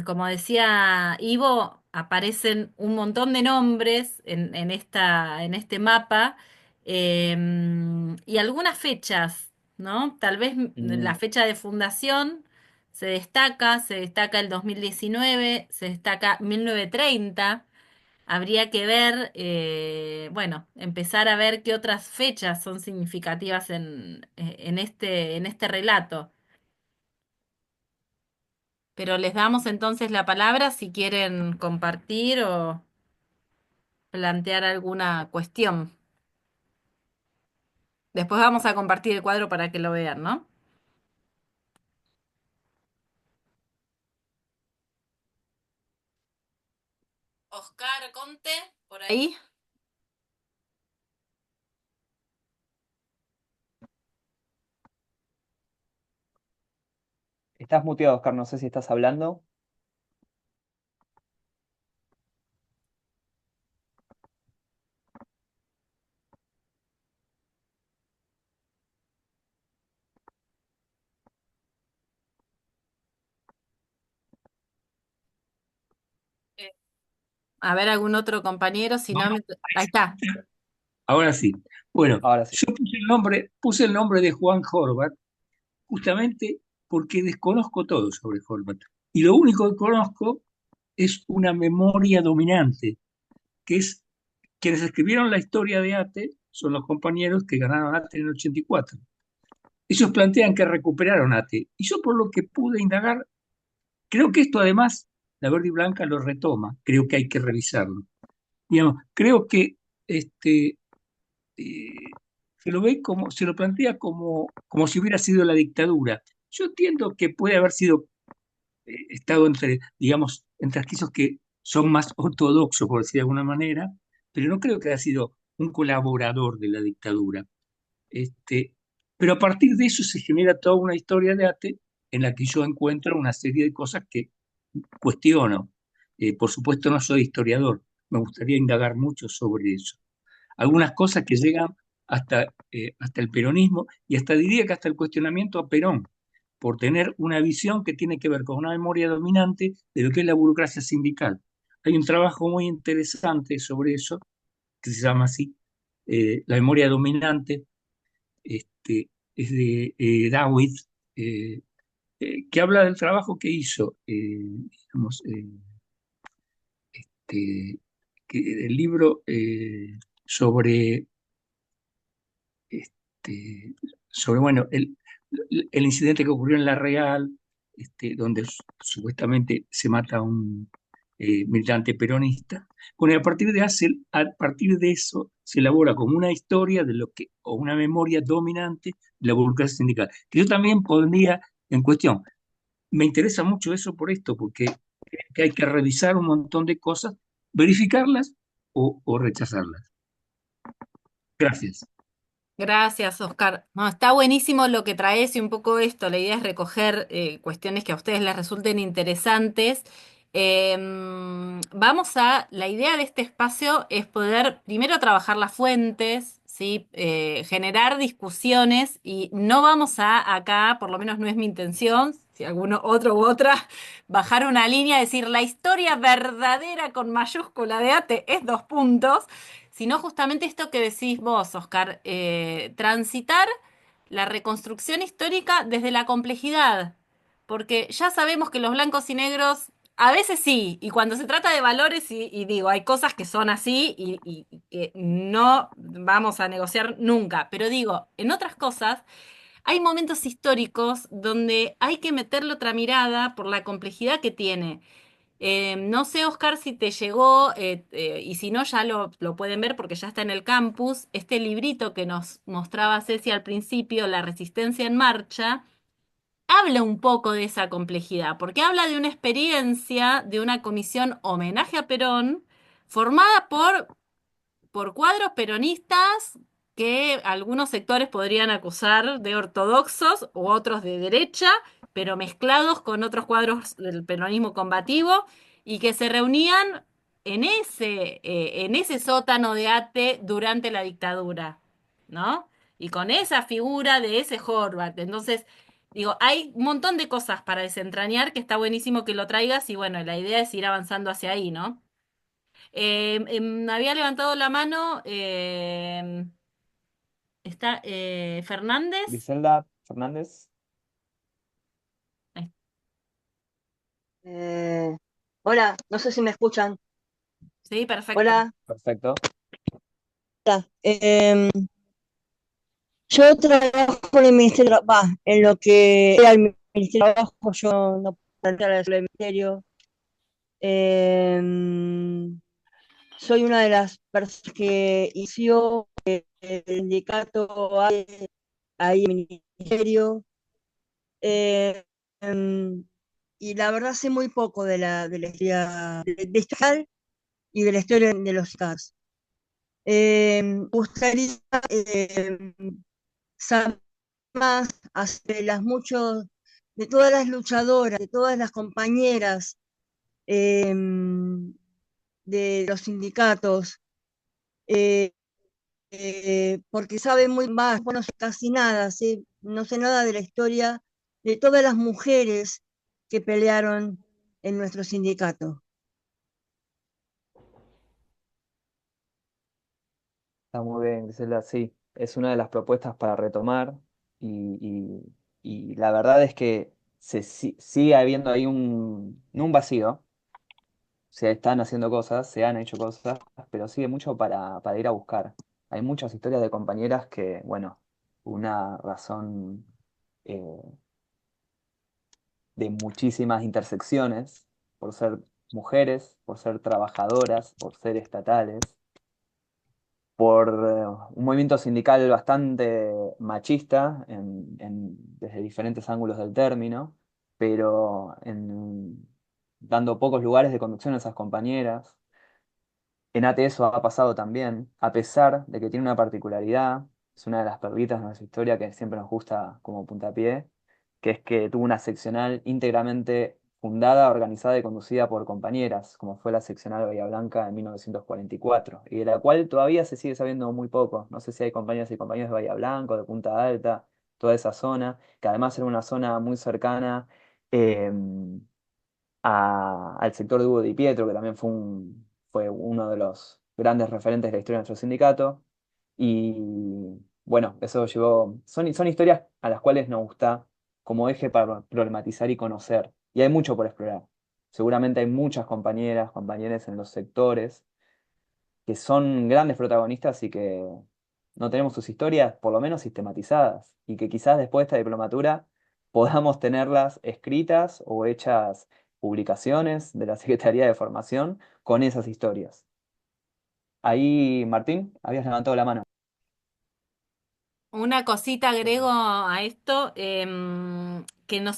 Como decía Ivo, aparecen un montón de nombres en este mapa y algunas fechas, ¿no? Tal vez la Mm. fecha de fundación se destaca el 2019, se destaca 1930. Habría que ver, bueno, empezar a ver qué otras fechas son significativas en este relato. Pero les damos entonces la palabra si quieren compartir o plantear alguna cuestión. Después vamos a compartir el cuadro para que lo vean, ¿no? Oscar Conte, por ahí. Estás muteado, Oscar, no sé si estás hablando. Eh, A ver, algún otro compañero, si no Bueno, me... Ahí está. ahora sí. Bueno, Ahora sí. yo puse el nombre de Juan Horvath justamente porque desconozco todo sobre Horvath. Y lo único que conozco es una memoria dominante, que es quienes escribieron la historia de ATE son los compañeros que ganaron ATE en el 84. Ellos plantean que recuperaron ATE. Y yo por lo que pude indagar, creo que esto además, la Verde y Blanca lo retoma, creo que hay que revisarlo. Digamos, creo que este, eh, se lo plantea como si hubiera sido la dictadura. Yo entiendo que puede haber sido estado entre, digamos, entre aquellos que son más ortodoxos, por decir de alguna manera, pero no creo que haya sido un colaborador de la dictadura. Este, pero a partir de eso se genera toda una historia de ATE en la que yo encuentro una serie de cosas que cuestiono. Por supuesto no soy historiador, me gustaría indagar mucho sobre eso. Algunas cosas que llegan hasta el peronismo y hasta diría que hasta el cuestionamiento a Perón, por tener una visión que tiene que ver con una memoria dominante de lo que es la burocracia sindical. Hay un trabajo muy interesante sobre eso, que se llama así, La memoria dominante, es de Dawit, eh, que habla del trabajo que hizo, digamos, este, el libro sobre este, bueno, el incidente que ocurrió en La Real, donde supuestamente se mata militante peronista. Bueno, y a partir de eso se elabora como una historia de lo que, o una memoria dominante de la burocracia sindical, que yo también pondría en cuestión. Me interesa mucho eso por esto, porque creo que hay que revisar un montón de cosas, verificarlas o rechazarlas. Gracias. Gracias, Oscar. No, está buenísimo lo que traes y un poco esto. La idea es recoger cuestiones que a ustedes les resulten interesantes. La idea de este espacio es poder primero trabajar las fuentes, ¿sí? Generar discusiones y no vamos a acá, por lo menos no es mi intención, si alguno otro u otra, bajar una línea, decir la historia verdadera con mayúscula de ATE es dos puntos, sino justamente esto que decís vos, Oscar, transitar la reconstrucción histórica desde la complejidad, porque ya sabemos que los blancos y negros a veces sí, y cuando se trata de valores, y digo, hay cosas que son así y que no vamos a negociar nunca, pero digo, en otras cosas hay momentos históricos donde hay que meterle otra mirada por la complejidad que tiene. No sé, Oscar, si te llegó, y si no, ya lo pueden ver porque ya está en el campus, este librito que nos mostraba Ceci al principio, La Resistencia en Marcha, habla un poco de esa complejidad, porque habla de una experiencia de una comisión homenaje a Perón, formada por cuadros peronistas que algunos sectores podrían acusar de ortodoxos u otros de derecha, pero mezclados con otros cuadros del peronismo combativo y que se reunían en ese sótano de Ate durante la dictadura, ¿no? Y con esa figura de ese Horvat. Entonces, digo, hay un montón de cosas para desentrañar que está buenísimo que lo traigas y bueno, la idea es ir avanzando hacia ahí, ¿no? Había levantado la mano, está Fernández. Griselda Fernández. Ahí- Eh, hola, no sé si me escuchan. Sí, perfecto. Hola. Perfecto. Em, yo trabajo en el Ministerio, en lo que era el Ministerio de Trabajo, yo no puedo entrar al Ministerio. Em, soy una de las personas que inició el sindicato ahí en el Ministerio. Eh, em, y la verdad sé muy poco de la historia de esta y de la historia de los CARS. Me gustaría eh, saber más de de todas las luchadoras, de todas las compañeras eh, de los sindicatos, eh, porque sabe muy más, bueno, no sé casi nada, no sé nada de la historia de todas las mujeres que pelearon en nuestro sindicato. Está muy bien, Griselda, sí. Es una de las propuestas para retomar y, y la verdad es que sigue habiendo ahí no un vacío. Se están haciendo cosas, se han hecho cosas, pero sigue mucho para ir a buscar. Hay muchas historias de compañeras que, bueno, una razón eh, de muchísimas intersecciones, por ser mujeres, por ser trabajadoras, por ser estatales, por un movimiento sindical bastante machista desde diferentes ángulos del término, pero dando pocos lugares de conducción a esas compañeras. En ATE eso ha pasado también, a pesar de que tiene una particularidad, es una de las perlitas de nuestra historia que siempre nos gusta como puntapié, que es que tuvo una seccional íntegramente fundada, organizada y conducida por compañeras, como fue la seccional Bahía Blanca en 1944, y de la cual todavía se sigue sabiendo muy poco. No sé si hay compañeras y compañeros de Bahía Blanca, o de Punta Alta, toda esa zona, que además era una zona muy cercana. em, al sector de Hugo Di Pietro, que también fue uno de los grandes referentes de la historia de nuestro sindicato. Y bueno, eso llevó, son historias a las cuales nos gusta como eje para problematizar y conocer. Y hay mucho por explorar. Seguramente hay muchas compañeras, compañeros en los sectores que son grandes protagonistas y que no tenemos sus historias por lo menos sistematizadas y que quizás después de esta diplomatura podamos tenerlas escritas o hechas publicaciones de la Secretaría de Formación con esas historias. Ahí, Martín, habías levantado la mano. Una cosita agrego a esto, que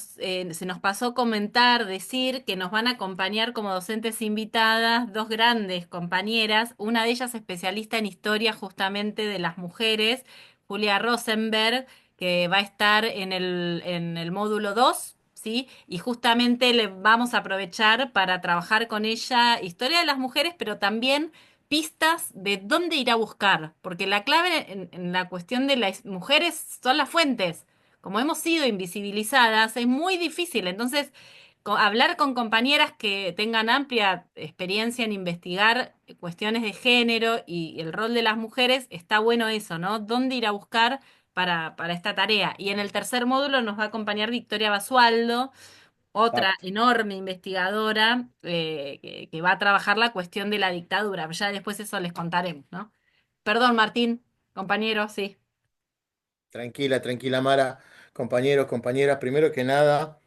se nos pasó comentar, decir que nos van a acompañar como docentes invitadas dos grandes compañeras, una de ellas especialista en historia justamente de las mujeres, Julia Rosenberg, que va a estar en el módulo 2. ¿Sí? Y justamente le vamos a aprovechar para trabajar con ella historia de las mujeres, pero también pistas de dónde ir a buscar, porque la clave en la cuestión de las mujeres son las fuentes. Como hemos sido invisibilizadas, es muy difícil. Entonces, hablar con compañeras que tengan amplia experiencia en investigar cuestiones de género y el rol de las mujeres, está bueno eso, ¿no? ¿Dónde ir a buscar para esta tarea? Y en el tercer módulo nos va a acompañar Victoria Basualdo, otra Exacto. enorme investigadora, que va a trabajar la cuestión de la dictadura. Ya después eso les contaremos, ¿no? Perdón, Martín, compañero, sí. Tranquila, tranquila, Mara, compañeros, compañeras. Primero que nada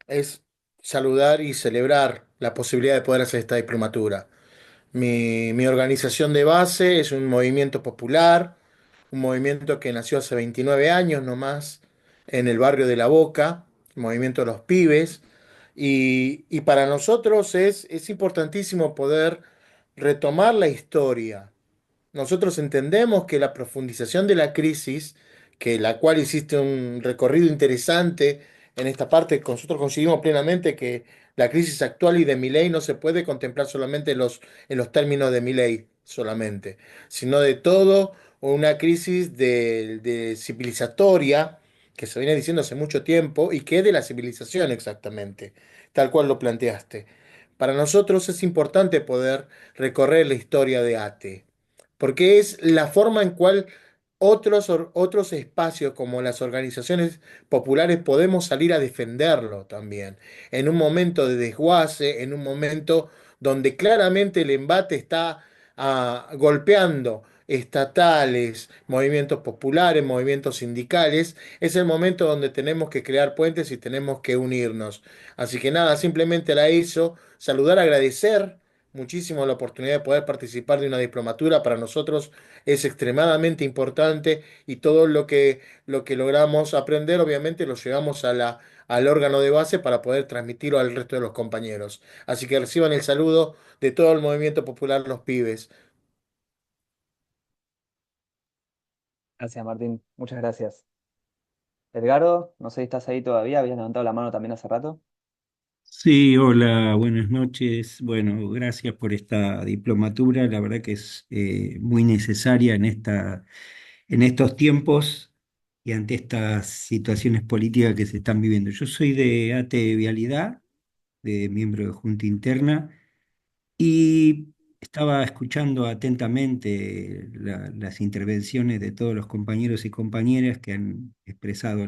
es saludar y celebrar la posibilidad de poder hacer esta diplomatura. Mi organización de base es un movimiento popular, un movimiento que nació hace 29 años nomás en el barrio de La Boca, el movimiento de los pibes, y para nosotros es importantísimo poder retomar la historia. Nosotros entendemos que la profundización de la crisis, que la cual hiciste un recorrido interesante en esta parte, nosotros coincidimos plenamente que la crisis actual y de Milei no se puede contemplar solamente en los términos de Milei solamente, sino de todo una crisis de civilizatoria que se viene diciendo hace mucho tiempo y que es de la civilización exactamente, tal cual lo planteaste. Para nosotros es importante poder recorrer la historia de ATE porque es la forma en cual otros espacios como las organizaciones populares podemos salir a defenderlo también, en un momento de desguace, en un momento donde claramente el embate está golpeando estatales, movimientos populares, movimientos sindicales, es el momento donde tenemos que crear puentes y tenemos que unirnos. Así que nada, simplemente la hizo, saludar, agradecer muchísimo la oportunidad de poder participar de una diplomatura. Para nosotros es extremadamente importante y todo lo que logramos aprender, obviamente, lo llevamos a al órgano de base para poder transmitirlo al resto de los compañeros. Así que reciban el saludo de todo el movimiento popular Los Pibes. Gracias, Martín. Muchas gracias. Edgardo, no sé si estás ahí todavía, habías levantado la mano también hace rato. Sí, hola, buenas noches. Bueno, gracias por esta diplomatura. La verdad que es muy necesaria en estos tiempos y ante estas situaciones políticas que se están viviendo. Yo soy de ATE Vialidad, de miembro de Junta Interna, y estaba escuchando atentamente las intervenciones de todos los compañeros y compañeras que han expresado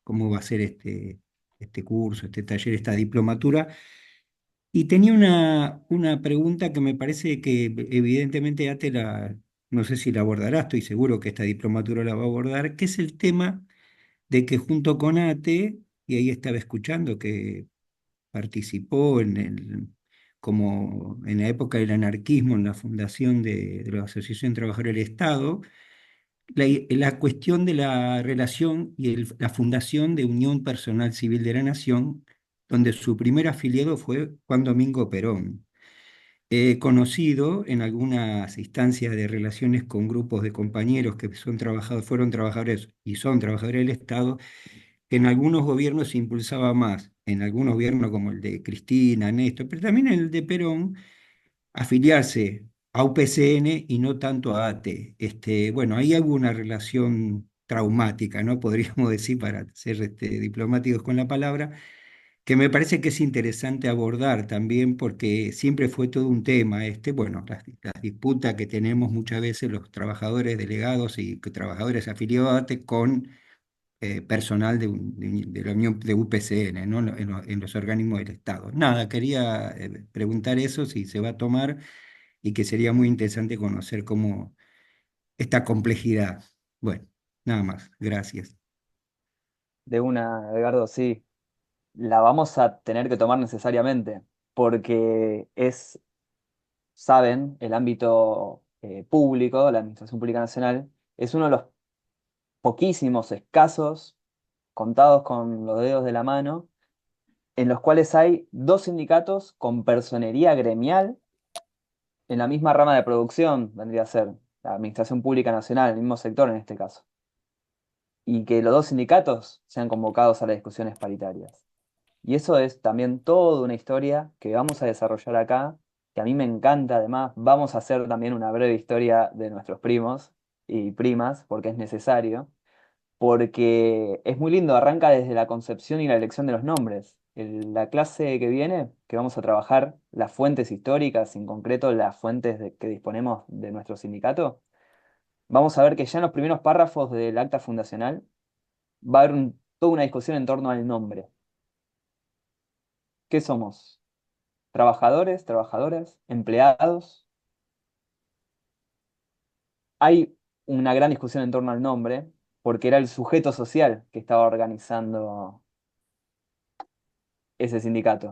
cómo va a ser este curso, este taller, esta diplomatura. Y tenía una pregunta que me parece que evidentemente ATE no sé si la abordará, estoy seguro que esta diplomatura la va a abordar, que es el tema de que junto con ATE, y ahí estaba escuchando que participó como en la época del anarquismo, en la fundación de la Asociación de Trabajadores del Estado, la cuestión de la relación y la fundación de Unión Personal Civil de la Nación, donde su primer afiliado fue Juan Domingo Perón. He conocido en algunas instancias de relaciones con grupos de compañeros que fueron trabajadores y son trabajadores del Estado, que en algunos gobiernos se impulsaba más, en algunos gobiernos como el de Cristina, Néstor, pero también en el de Perón, afiliarse a UPCN y no tanto a ATE. Bueno, ahí hubo una relación traumática, ¿no? Podríamos decir, para ser diplomáticos con la palabra, que me parece que es interesante abordar también porque siempre fue todo un tema bueno, las disputas que tenemos muchas veces los trabajadores delegados y trabajadores afiliados a ATE con personal de la Unión de UPCN, ¿no? En los organismos del Estado. Nada, quería preguntar eso, si se va a tomar y que sería muy interesante conocer cómo esta complejidad. Bueno, nada más, gracias. De una, Edgardo, sí. la vamos a tener que tomar necesariamente, porque saben, el ámbito público, la Administración Pública Nacional, es uno de los poquísimos, escasos, contados con los dedos de la mano, en los cuales hay dos sindicatos con personería gremial en la misma rama de producción, vendría a ser la Administración Pública Nacional, el mismo sector en este caso, y que los dos sindicatos sean convocados a las discusiones paritarias. Y eso es también toda una historia que vamos a desarrollar acá, que a mí me encanta además. Vamos a hacer también una breve historia de nuestros primos y primas, porque es necesario, porque es muy lindo, arranca desde la concepción y la elección de los nombres. La clase que viene, que vamos a trabajar las fuentes históricas, en concreto las fuentes que disponemos de nuestro sindicato, vamos a ver que ya en los primeros párrafos del acta fundacional va a haber toda una discusión en torno al nombre. ¿Qué somos? ¿Trabajadores, trabajadoras, empleados? Hay una gran discusión en torno al nombre, porque era el sujeto social que estaba organizando ese sindicato.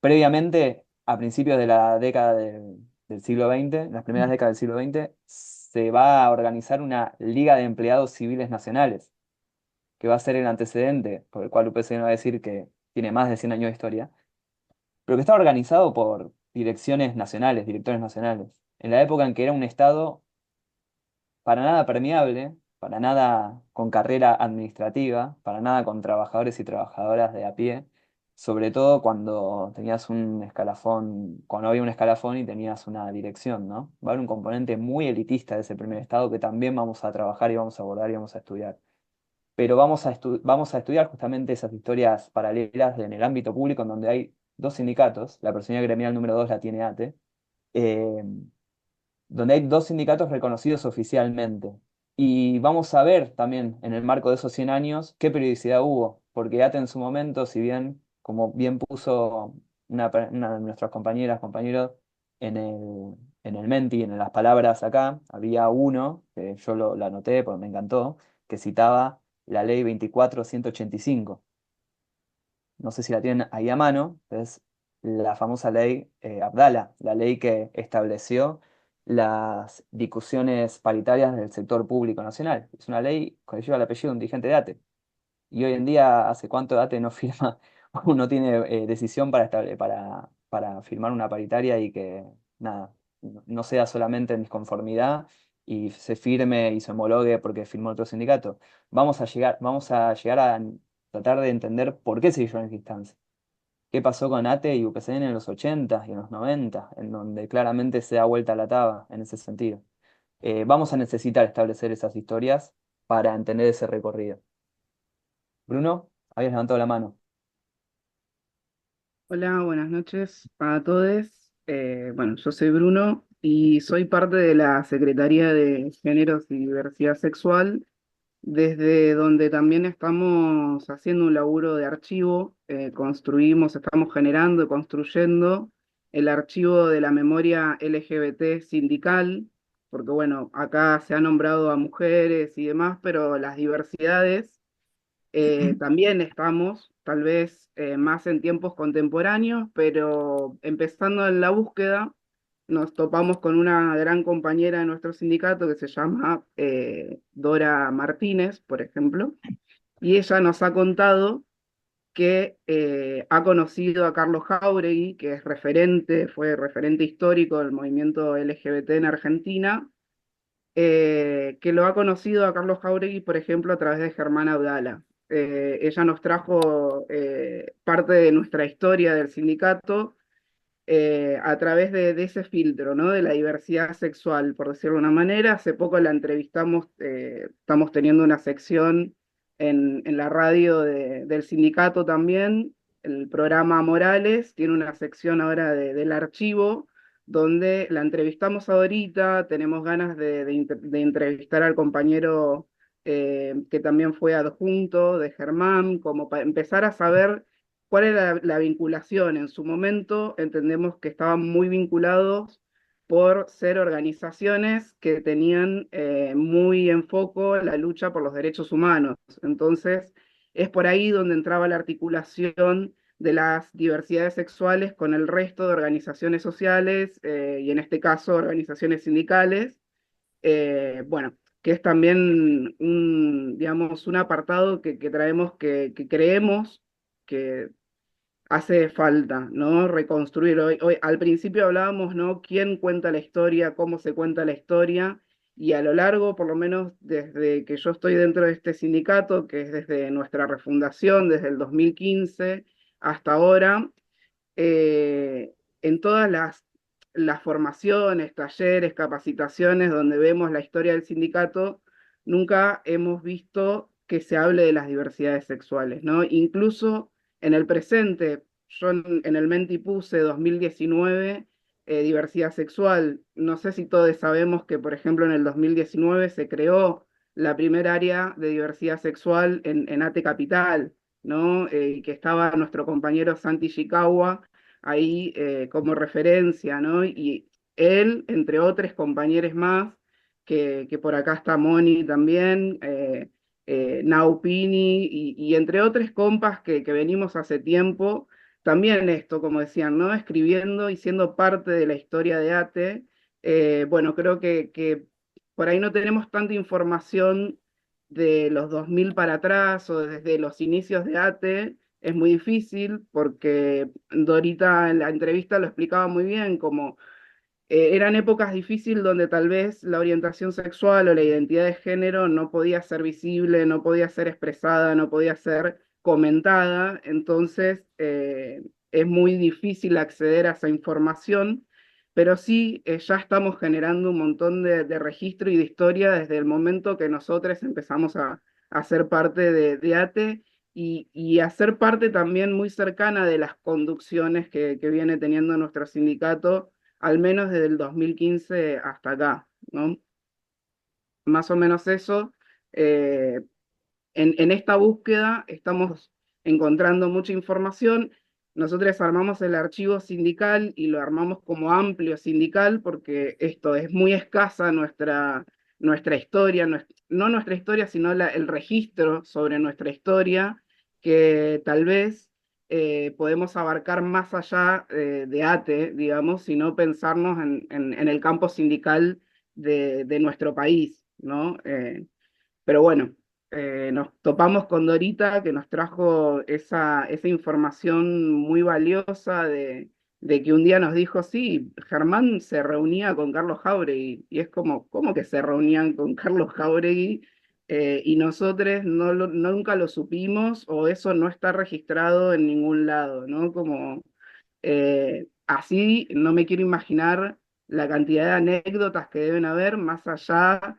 Previamente, a principios de la década del siglo XX, las primeras décadas del siglo XX, se va a organizar una Liga de Empleados Civiles Nacionales, que va a ser el antecedente, por el cual UPCN va a decir que tiene más de 100 años de historia, pero que está organizado por direcciones nacionales, directores nacionales, en la época en que era un Estado para nada permeable, para nada con carrera administrativa, para nada con trabajadores y trabajadoras de a pie, sobre todo cuando tenías un escalafón, cuando había un escalafón y tenías una dirección, ¿no? Va a haber un componente muy elitista de ese primer Estado que también vamos a trabajar y vamos a abordar y vamos a estudiar. Pero vamos a estudiar justamente esas historias paralelas en el ámbito público en donde hay dos sindicatos, la personalidad gremial número 2 la tiene ATE, eh, donde hay dos sindicatos reconocidos oficialmente. Y vamos a ver también en el marco de esos 100 años qué periodicidad hubo, porque ATE en su momento, si bien, como bien puso una de nuestras compañeras, compañeros, en el Menti, en las palabras acá, había uno, que yo lo anoté porque me encantó, que citaba la ley 24.185. No sé si la tienen ahí a mano, es la famosa ley Abdala, la ley que estableció las discusiones paritarias del sector público nacional. Es una ley que lleva el apellido de un dirigente de ATE. Y hoy en día, ¿hace cuánto ATE no firma, o no tiene decisión para firmar una paritaria y que, nada, no sea solamente en disconformidad y se firme y se homologue porque firmó otro sindicato? Vamos a llegar a tratar de entender por qué se llegó en esta instancia. ¿Qué pasó con ATE y UPCN en los 80 y en los 90, en donde claramente se da vuelta la taba en ese sentido? Vamos a necesitar establecer esas historias para entender ese recorrido. Bruno, habías levantado la mano. Hola, buenas noches a todos. Bueno, yo soy Bruno y soy parte de la Secretaría de Géneros y Diversidad Sexual, desde donde también estamos haciendo un laburo de archivo. Estamos generando y construyendo el archivo de la memoria LGBT sindical, porque bueno, acá se ha nombrado a mujeres y demás, pero las diversidades también estamos, tal vez más en tiempos contemporáneos, pero empezando en la búsqueda, nos topamos con una gran compañera de nuestro sindicato que se llama Dora Martínez, por ejemplo, y ella nos ha contado que ha conocido a Carlos Jáuregui, que es fue referente histórico del movimiento LGBT en Argentina, que lo ha conocido a Carlos Jáuregui, por ejemplo, a través de Germán Abdala. Ella nos trajo parte de nuestra historia del sindicato a través de ese filtro, ¿no? De la diversidad sexual, por decirlo de una manera. Hace poco la entrevistamos, estamos teniendo una sección en la radio del sindicato también. El programa Morales tiene una sección ahora del archivo, donde la entrevistamos ahorita. Tenemos ganas de entrevistar al compañero que también fue adjunto de Germán, como para empezar a saber cuál era la vinculación. En su momento entendemos que estaban muy vinculados por ser organizaciones que tenían muy en foco la lucha por los derechos humanos. Entonces, es por ahí donde entraba la articulación de las diversidades sexuales con el resto de organizaciones sociales y en este caso organizaciones sindicales. Bueno, que es también un, digamos, un apartado que traemos que creemos que hace falta, ¿no? Reconstruir. Hoy, al principio hablábamos, ¿no? ¿Quién cuenta la historia? ¿Cómo se cuenta la historia? Y a lo largo, por lo menos desde que yo estoy dentro de este sindicato, que es desde nuestra refundación, desde el 2015 hasta ahora, eh, en todas las formaciones, talleres, capacitaciones donde vemos la historia del sindicato, nunca hemos visto que se hable de las diversidades sexuales, ¿no? Incluso en el presente, yo en el Menti puse 2019 diversidad sexual. No sé si todos sabemos que, por ejemplo, en el 2019 se creó la primera área de diversidad sexual en ATE Capital, ¿no? Y que estaba nuestro compañero Santi Ishikawa ahí como referencia, ¿no? Y él, entre otros compañeros más, que por acá está Moni también, Naupini, y entre otros compas que venimos hace tiempo, también esto, como decían, ¿no? Escribiendo y siendo parte de la historia de ATE. Bueno, creo que por ahí no tenemos tanta información de los 2000 para atrás o desde los inicios de ATE, es muy difícil porque Dorita en la entrevista lo explicaba muy bien, como eran épocas difíciles donde tal vez la orientación sexual o la identidad de género no podía ser visible, no podía ser expresada, no podía ser comentada, entonces es muy difícil acceder a esa información, pero sí ya estamos generando un montón de registro y de historia desde el momento que nosotros empezamos a ser parte de ATE y a ser parte también muy cercana de las conducciones que viene teniendo nuestro sindicato al menos desde el 2015 hasta acá, ¿no? Más o menos eso. eh, en esta búsqueda estamos encontrando mucha información. Nosotros armamos el archivo sindical y lo armamos como amplio sindical porque esto es muy escasa nuestra historia, no nuestra historia, sino el registro sobre nuestra historia, que tal vez podemos abarcar más allá de ATE, digamos, sino pensarnos en el campo sindical de nuestro país, ¿no? Pero bueno, nos topamos con Dorita que nos trajo esa información muy valiosa de que un día nos dijo, sí, Germán se reunía con Carlos Jauregui, y es como, ¿cómo que se reunían con Carlos Jauregui? Y nosotros nunca lo supimos o eso no está registrado en ningún lado, ¿no? Como así no me quiero imaginar la cantidad de anécdotas que deben haber más allá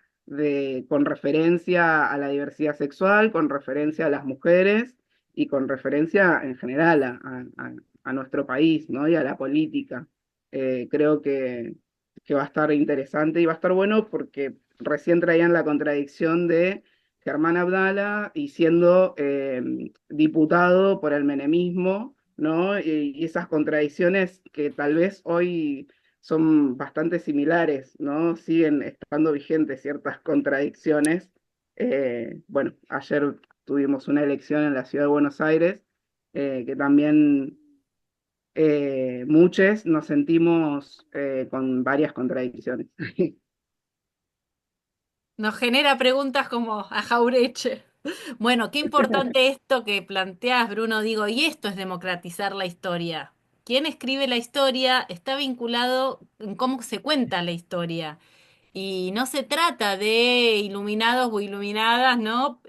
con referencia a la diversidad sexual, con referencia a las mujeres y con referencia en general a nuestro país, ¿no? Y a la política. Creo que va a estar interesante y va a estar bueno porque recién traían la contradicción de Germán Abdala y siendo diputado por el menemismo, ¿no? Y esas contradicciones que tal vez hoy son bastante similares, ¿no? Siguen estando vigentes ciertas contradicciones. Bueno, ayer tuvimos una elección en la ciudad de Buenos Aires, que también muchos nos sentimos con varias contradicciones. Nos genera preguntas como a Jaureche. Bueno, qué importante esto que planteas, Bruno. Digo, y esto es democratizar la historia. Quien escribe la historia está vinculado en cómo se cuenta la historia. Y no se trata de iluminados o iluminadas, ¿no?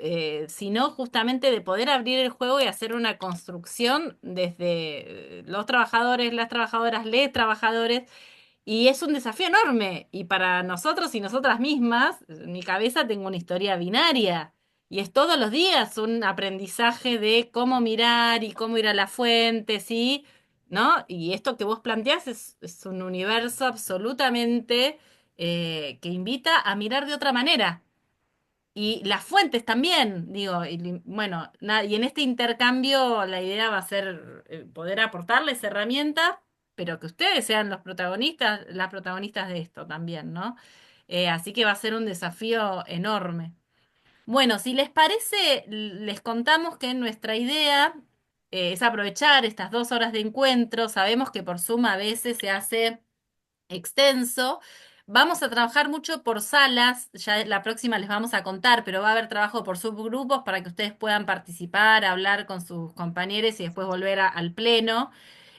Sino justamente de poder abrir el juego y hacer una construcción desde los trabajadores, las trabajadoras, les trabajadores. Y es un desafío enorme. Y para nosotros y nosotras mismas, en mi cabeza tengo una historia binaria. Y es todos los días un aprendizaje de cómo mirar y cómo ir a la fuente, ¿sí? ¿No? Y esto que vos planteás es un universo absolutamente que invita a mirar de otra manera. Y las fuentes también, digo, bueno, y en este intercambio la idea va a ser poder aportarles herramientas, pero que ustedes sean los protagonistas, las protagonistas de esto también, ¿no? Así que va a ser un desafío enorme. Bueno, si les parece, les contamos que nuestra idea es aprovechar estas 2 horas de encuentro. Sabemos que por Zoom a veces se hace extenso. Vamos a trabajar mucho por salas, ya la próxima les vamos a contar, pero va a haber trabajo por subgrupos para que ustedes puedan participar, hablar con sus compañeros y después volver al pleno.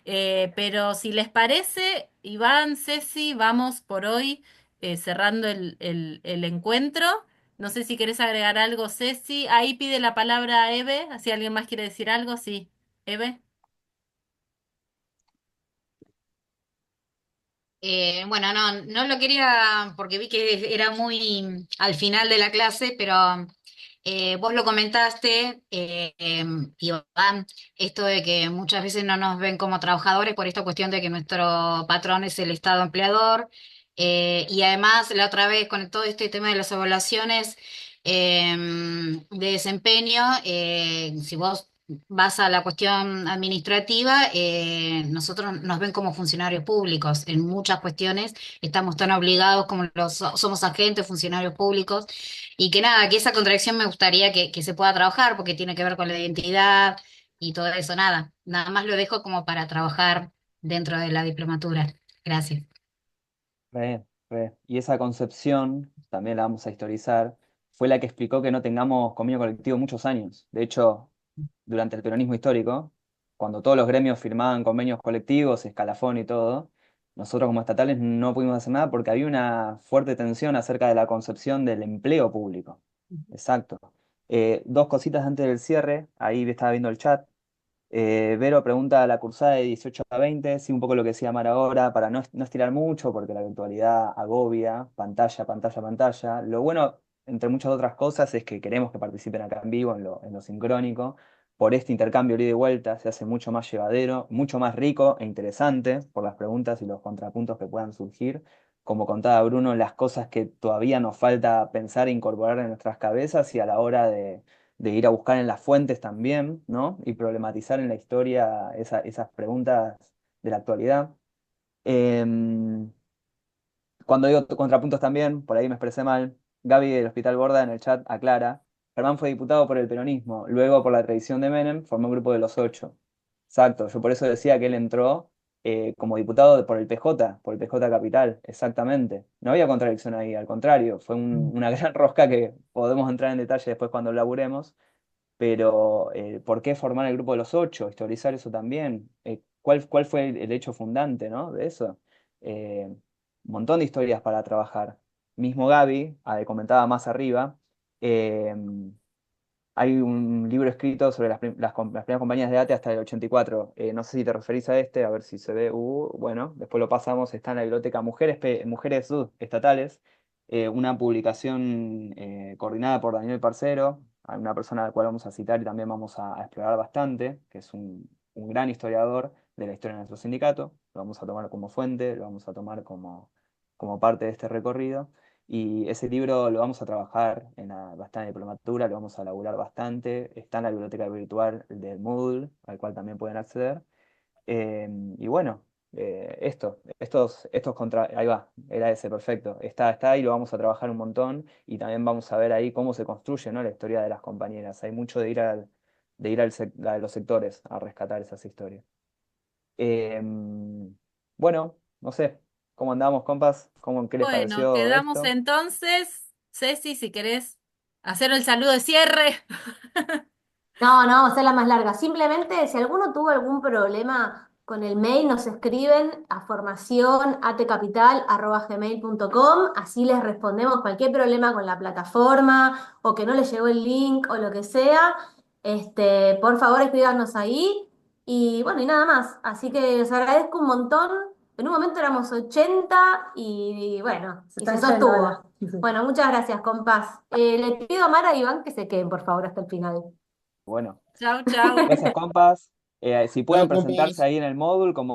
Pero si les parece, Iván, Ceci, vamos por hoy cerrando el encuentro. No sé si querés agregar algo, Ceci. Ahí pide la palabra Eve, si alguien más quiere decir algo, sí. Eve. Bueno, no lo quería porque vi que era muy al final de la clase, pero vos lo comentaste, Iván, esto de que muchas veces no nos ven como trabajadores por esta cuestión de que nuestro patrón es el Estado empleador, y además la otra vez con todo este tema de las evaluaciones de desempeño, si vos vas a la cuestión administrativa, nosotros nos ven como funcionarios públicos. En muchas cuestiones estamos tan obligados como somos agentes, funcionarios públicos, y que nada, que esa contradicción me gustaría que se pueda trabajar porque tiene que ver con la identidad y todo eso. Nada más lo dejo como para trabajar dentro de la diplomatura. Gracias. Re, re. Y esa concepción, también la vamos a historizar, fue la que explicó que no tengamos convenio colectivo muchos años. De hecho, durante el peronismo histórico, cuando todos los gremios firmaban convenios colectivos, escalafón y todo, nosotros como estatales no pudimos hacer nada porque había una fuerte tensión acerca de la concepción del empleo público. Exacto. Dos cositas antes del cierre, ahí estaba viendo el chat. Vero pregunta a la cursada de 18 a 20, sí, un poco lo que decía Mar ahora, para no estirar mucho, porque la virtualidad agobia, pantalla, pantalla, pantalla. Lo bueno, entre muchas otras cosas, es que queremos que participen acá en vivo, en lo sincrónico. Por este intercambio ida y vuelta se hace mucho más llevadero, mucho más rico e interesante por las preguntas y los contrapuntos que puedan surgir. Como contaba Bruno, las cosas que todavía nos falta pensar e incorporar en nuestras cabezas y a la hora de ir a buscar en las fuentes también, ¿no? Y problematizar en la historia esas preguntas de la actualidad. Em, Cuando digo contrapuntos también, por ahí me expresé mal, Gaby del Hospital Borda en el chat aclara, Germán fue diputado por el peronismo, luego por la tradición de Menem formó un grupo de los 8. Exacto, yo por eso decía que él entró como diputado por el PJ, por el PJ Capital, exactamente. No había contradicción ahí, al contrario, fue una gran rosca que podemos entrar en detalle después cuando laburemos, pero ¿por qué formar el grupo de los 8? Historizar eso también. ¿Cuál fue el hecho fundante, ¿no? De eso. Un montón de historias para trabajar. Mismo Gaby, comentaba más arriba, eh, hay un libro escrito sobre las primeras compañías de ATE hasta el 84. No sé si te referís a este, a ver si se ve. Bueno, después lo pasamos. Está en la biblioteca Mujeres Estatales, una publicación coordinada por Daniel Parcero, una persona a la cual vamos a citar y también vamos a explorar bastante, que es un gran historiador de la historia de nuestro sindicato. Lo vamos a tomar como fuente, lo vamos a tomar como parte de este recorrido. Y ese libro lo vamos a trabajar en la bastante diplomatura, lo vamos a laburar bastante. Está en la biblioteca virtual del Moodle, al cual también pueden acceder. Y bueno, ahí va, era ese, perfecto. Está ahí, lo vamos a trabajar un montón y también vamos a ver ahí cómo se construye, ¿no? La historia de las compañeras. Hay mucho a los sectores a rescatar esas historias. Bueno, no sé, ¿cómo andamos, compas? ¿Qué les Bueno, pareció quedamos esto? entonces. Ceci, si querés hacer el saludo de cierre. No, no, vamos a hacerla más larga. Simplemente, si alguno tuvo algún problema con el mail, nos escriben a formación@capital@gmail.com. Así les respondemos cualquier problema con la plataforma o que no les llegó el link o lo que sea. Por favor, escríbanos ahí. Y bueno, y nada más. Así que les agradezco un montón. En un momento éramos 80 y bueno, Se y se están yendo ahora. sostuvo. Bueno, muchas gracias, compás. Le pido a Mara y Iván que se queden, por favor, hasta el final. Bueno, Chau, chau. gracias, compas. Si pueden Chao, presentarse compas. ahí en el módulo como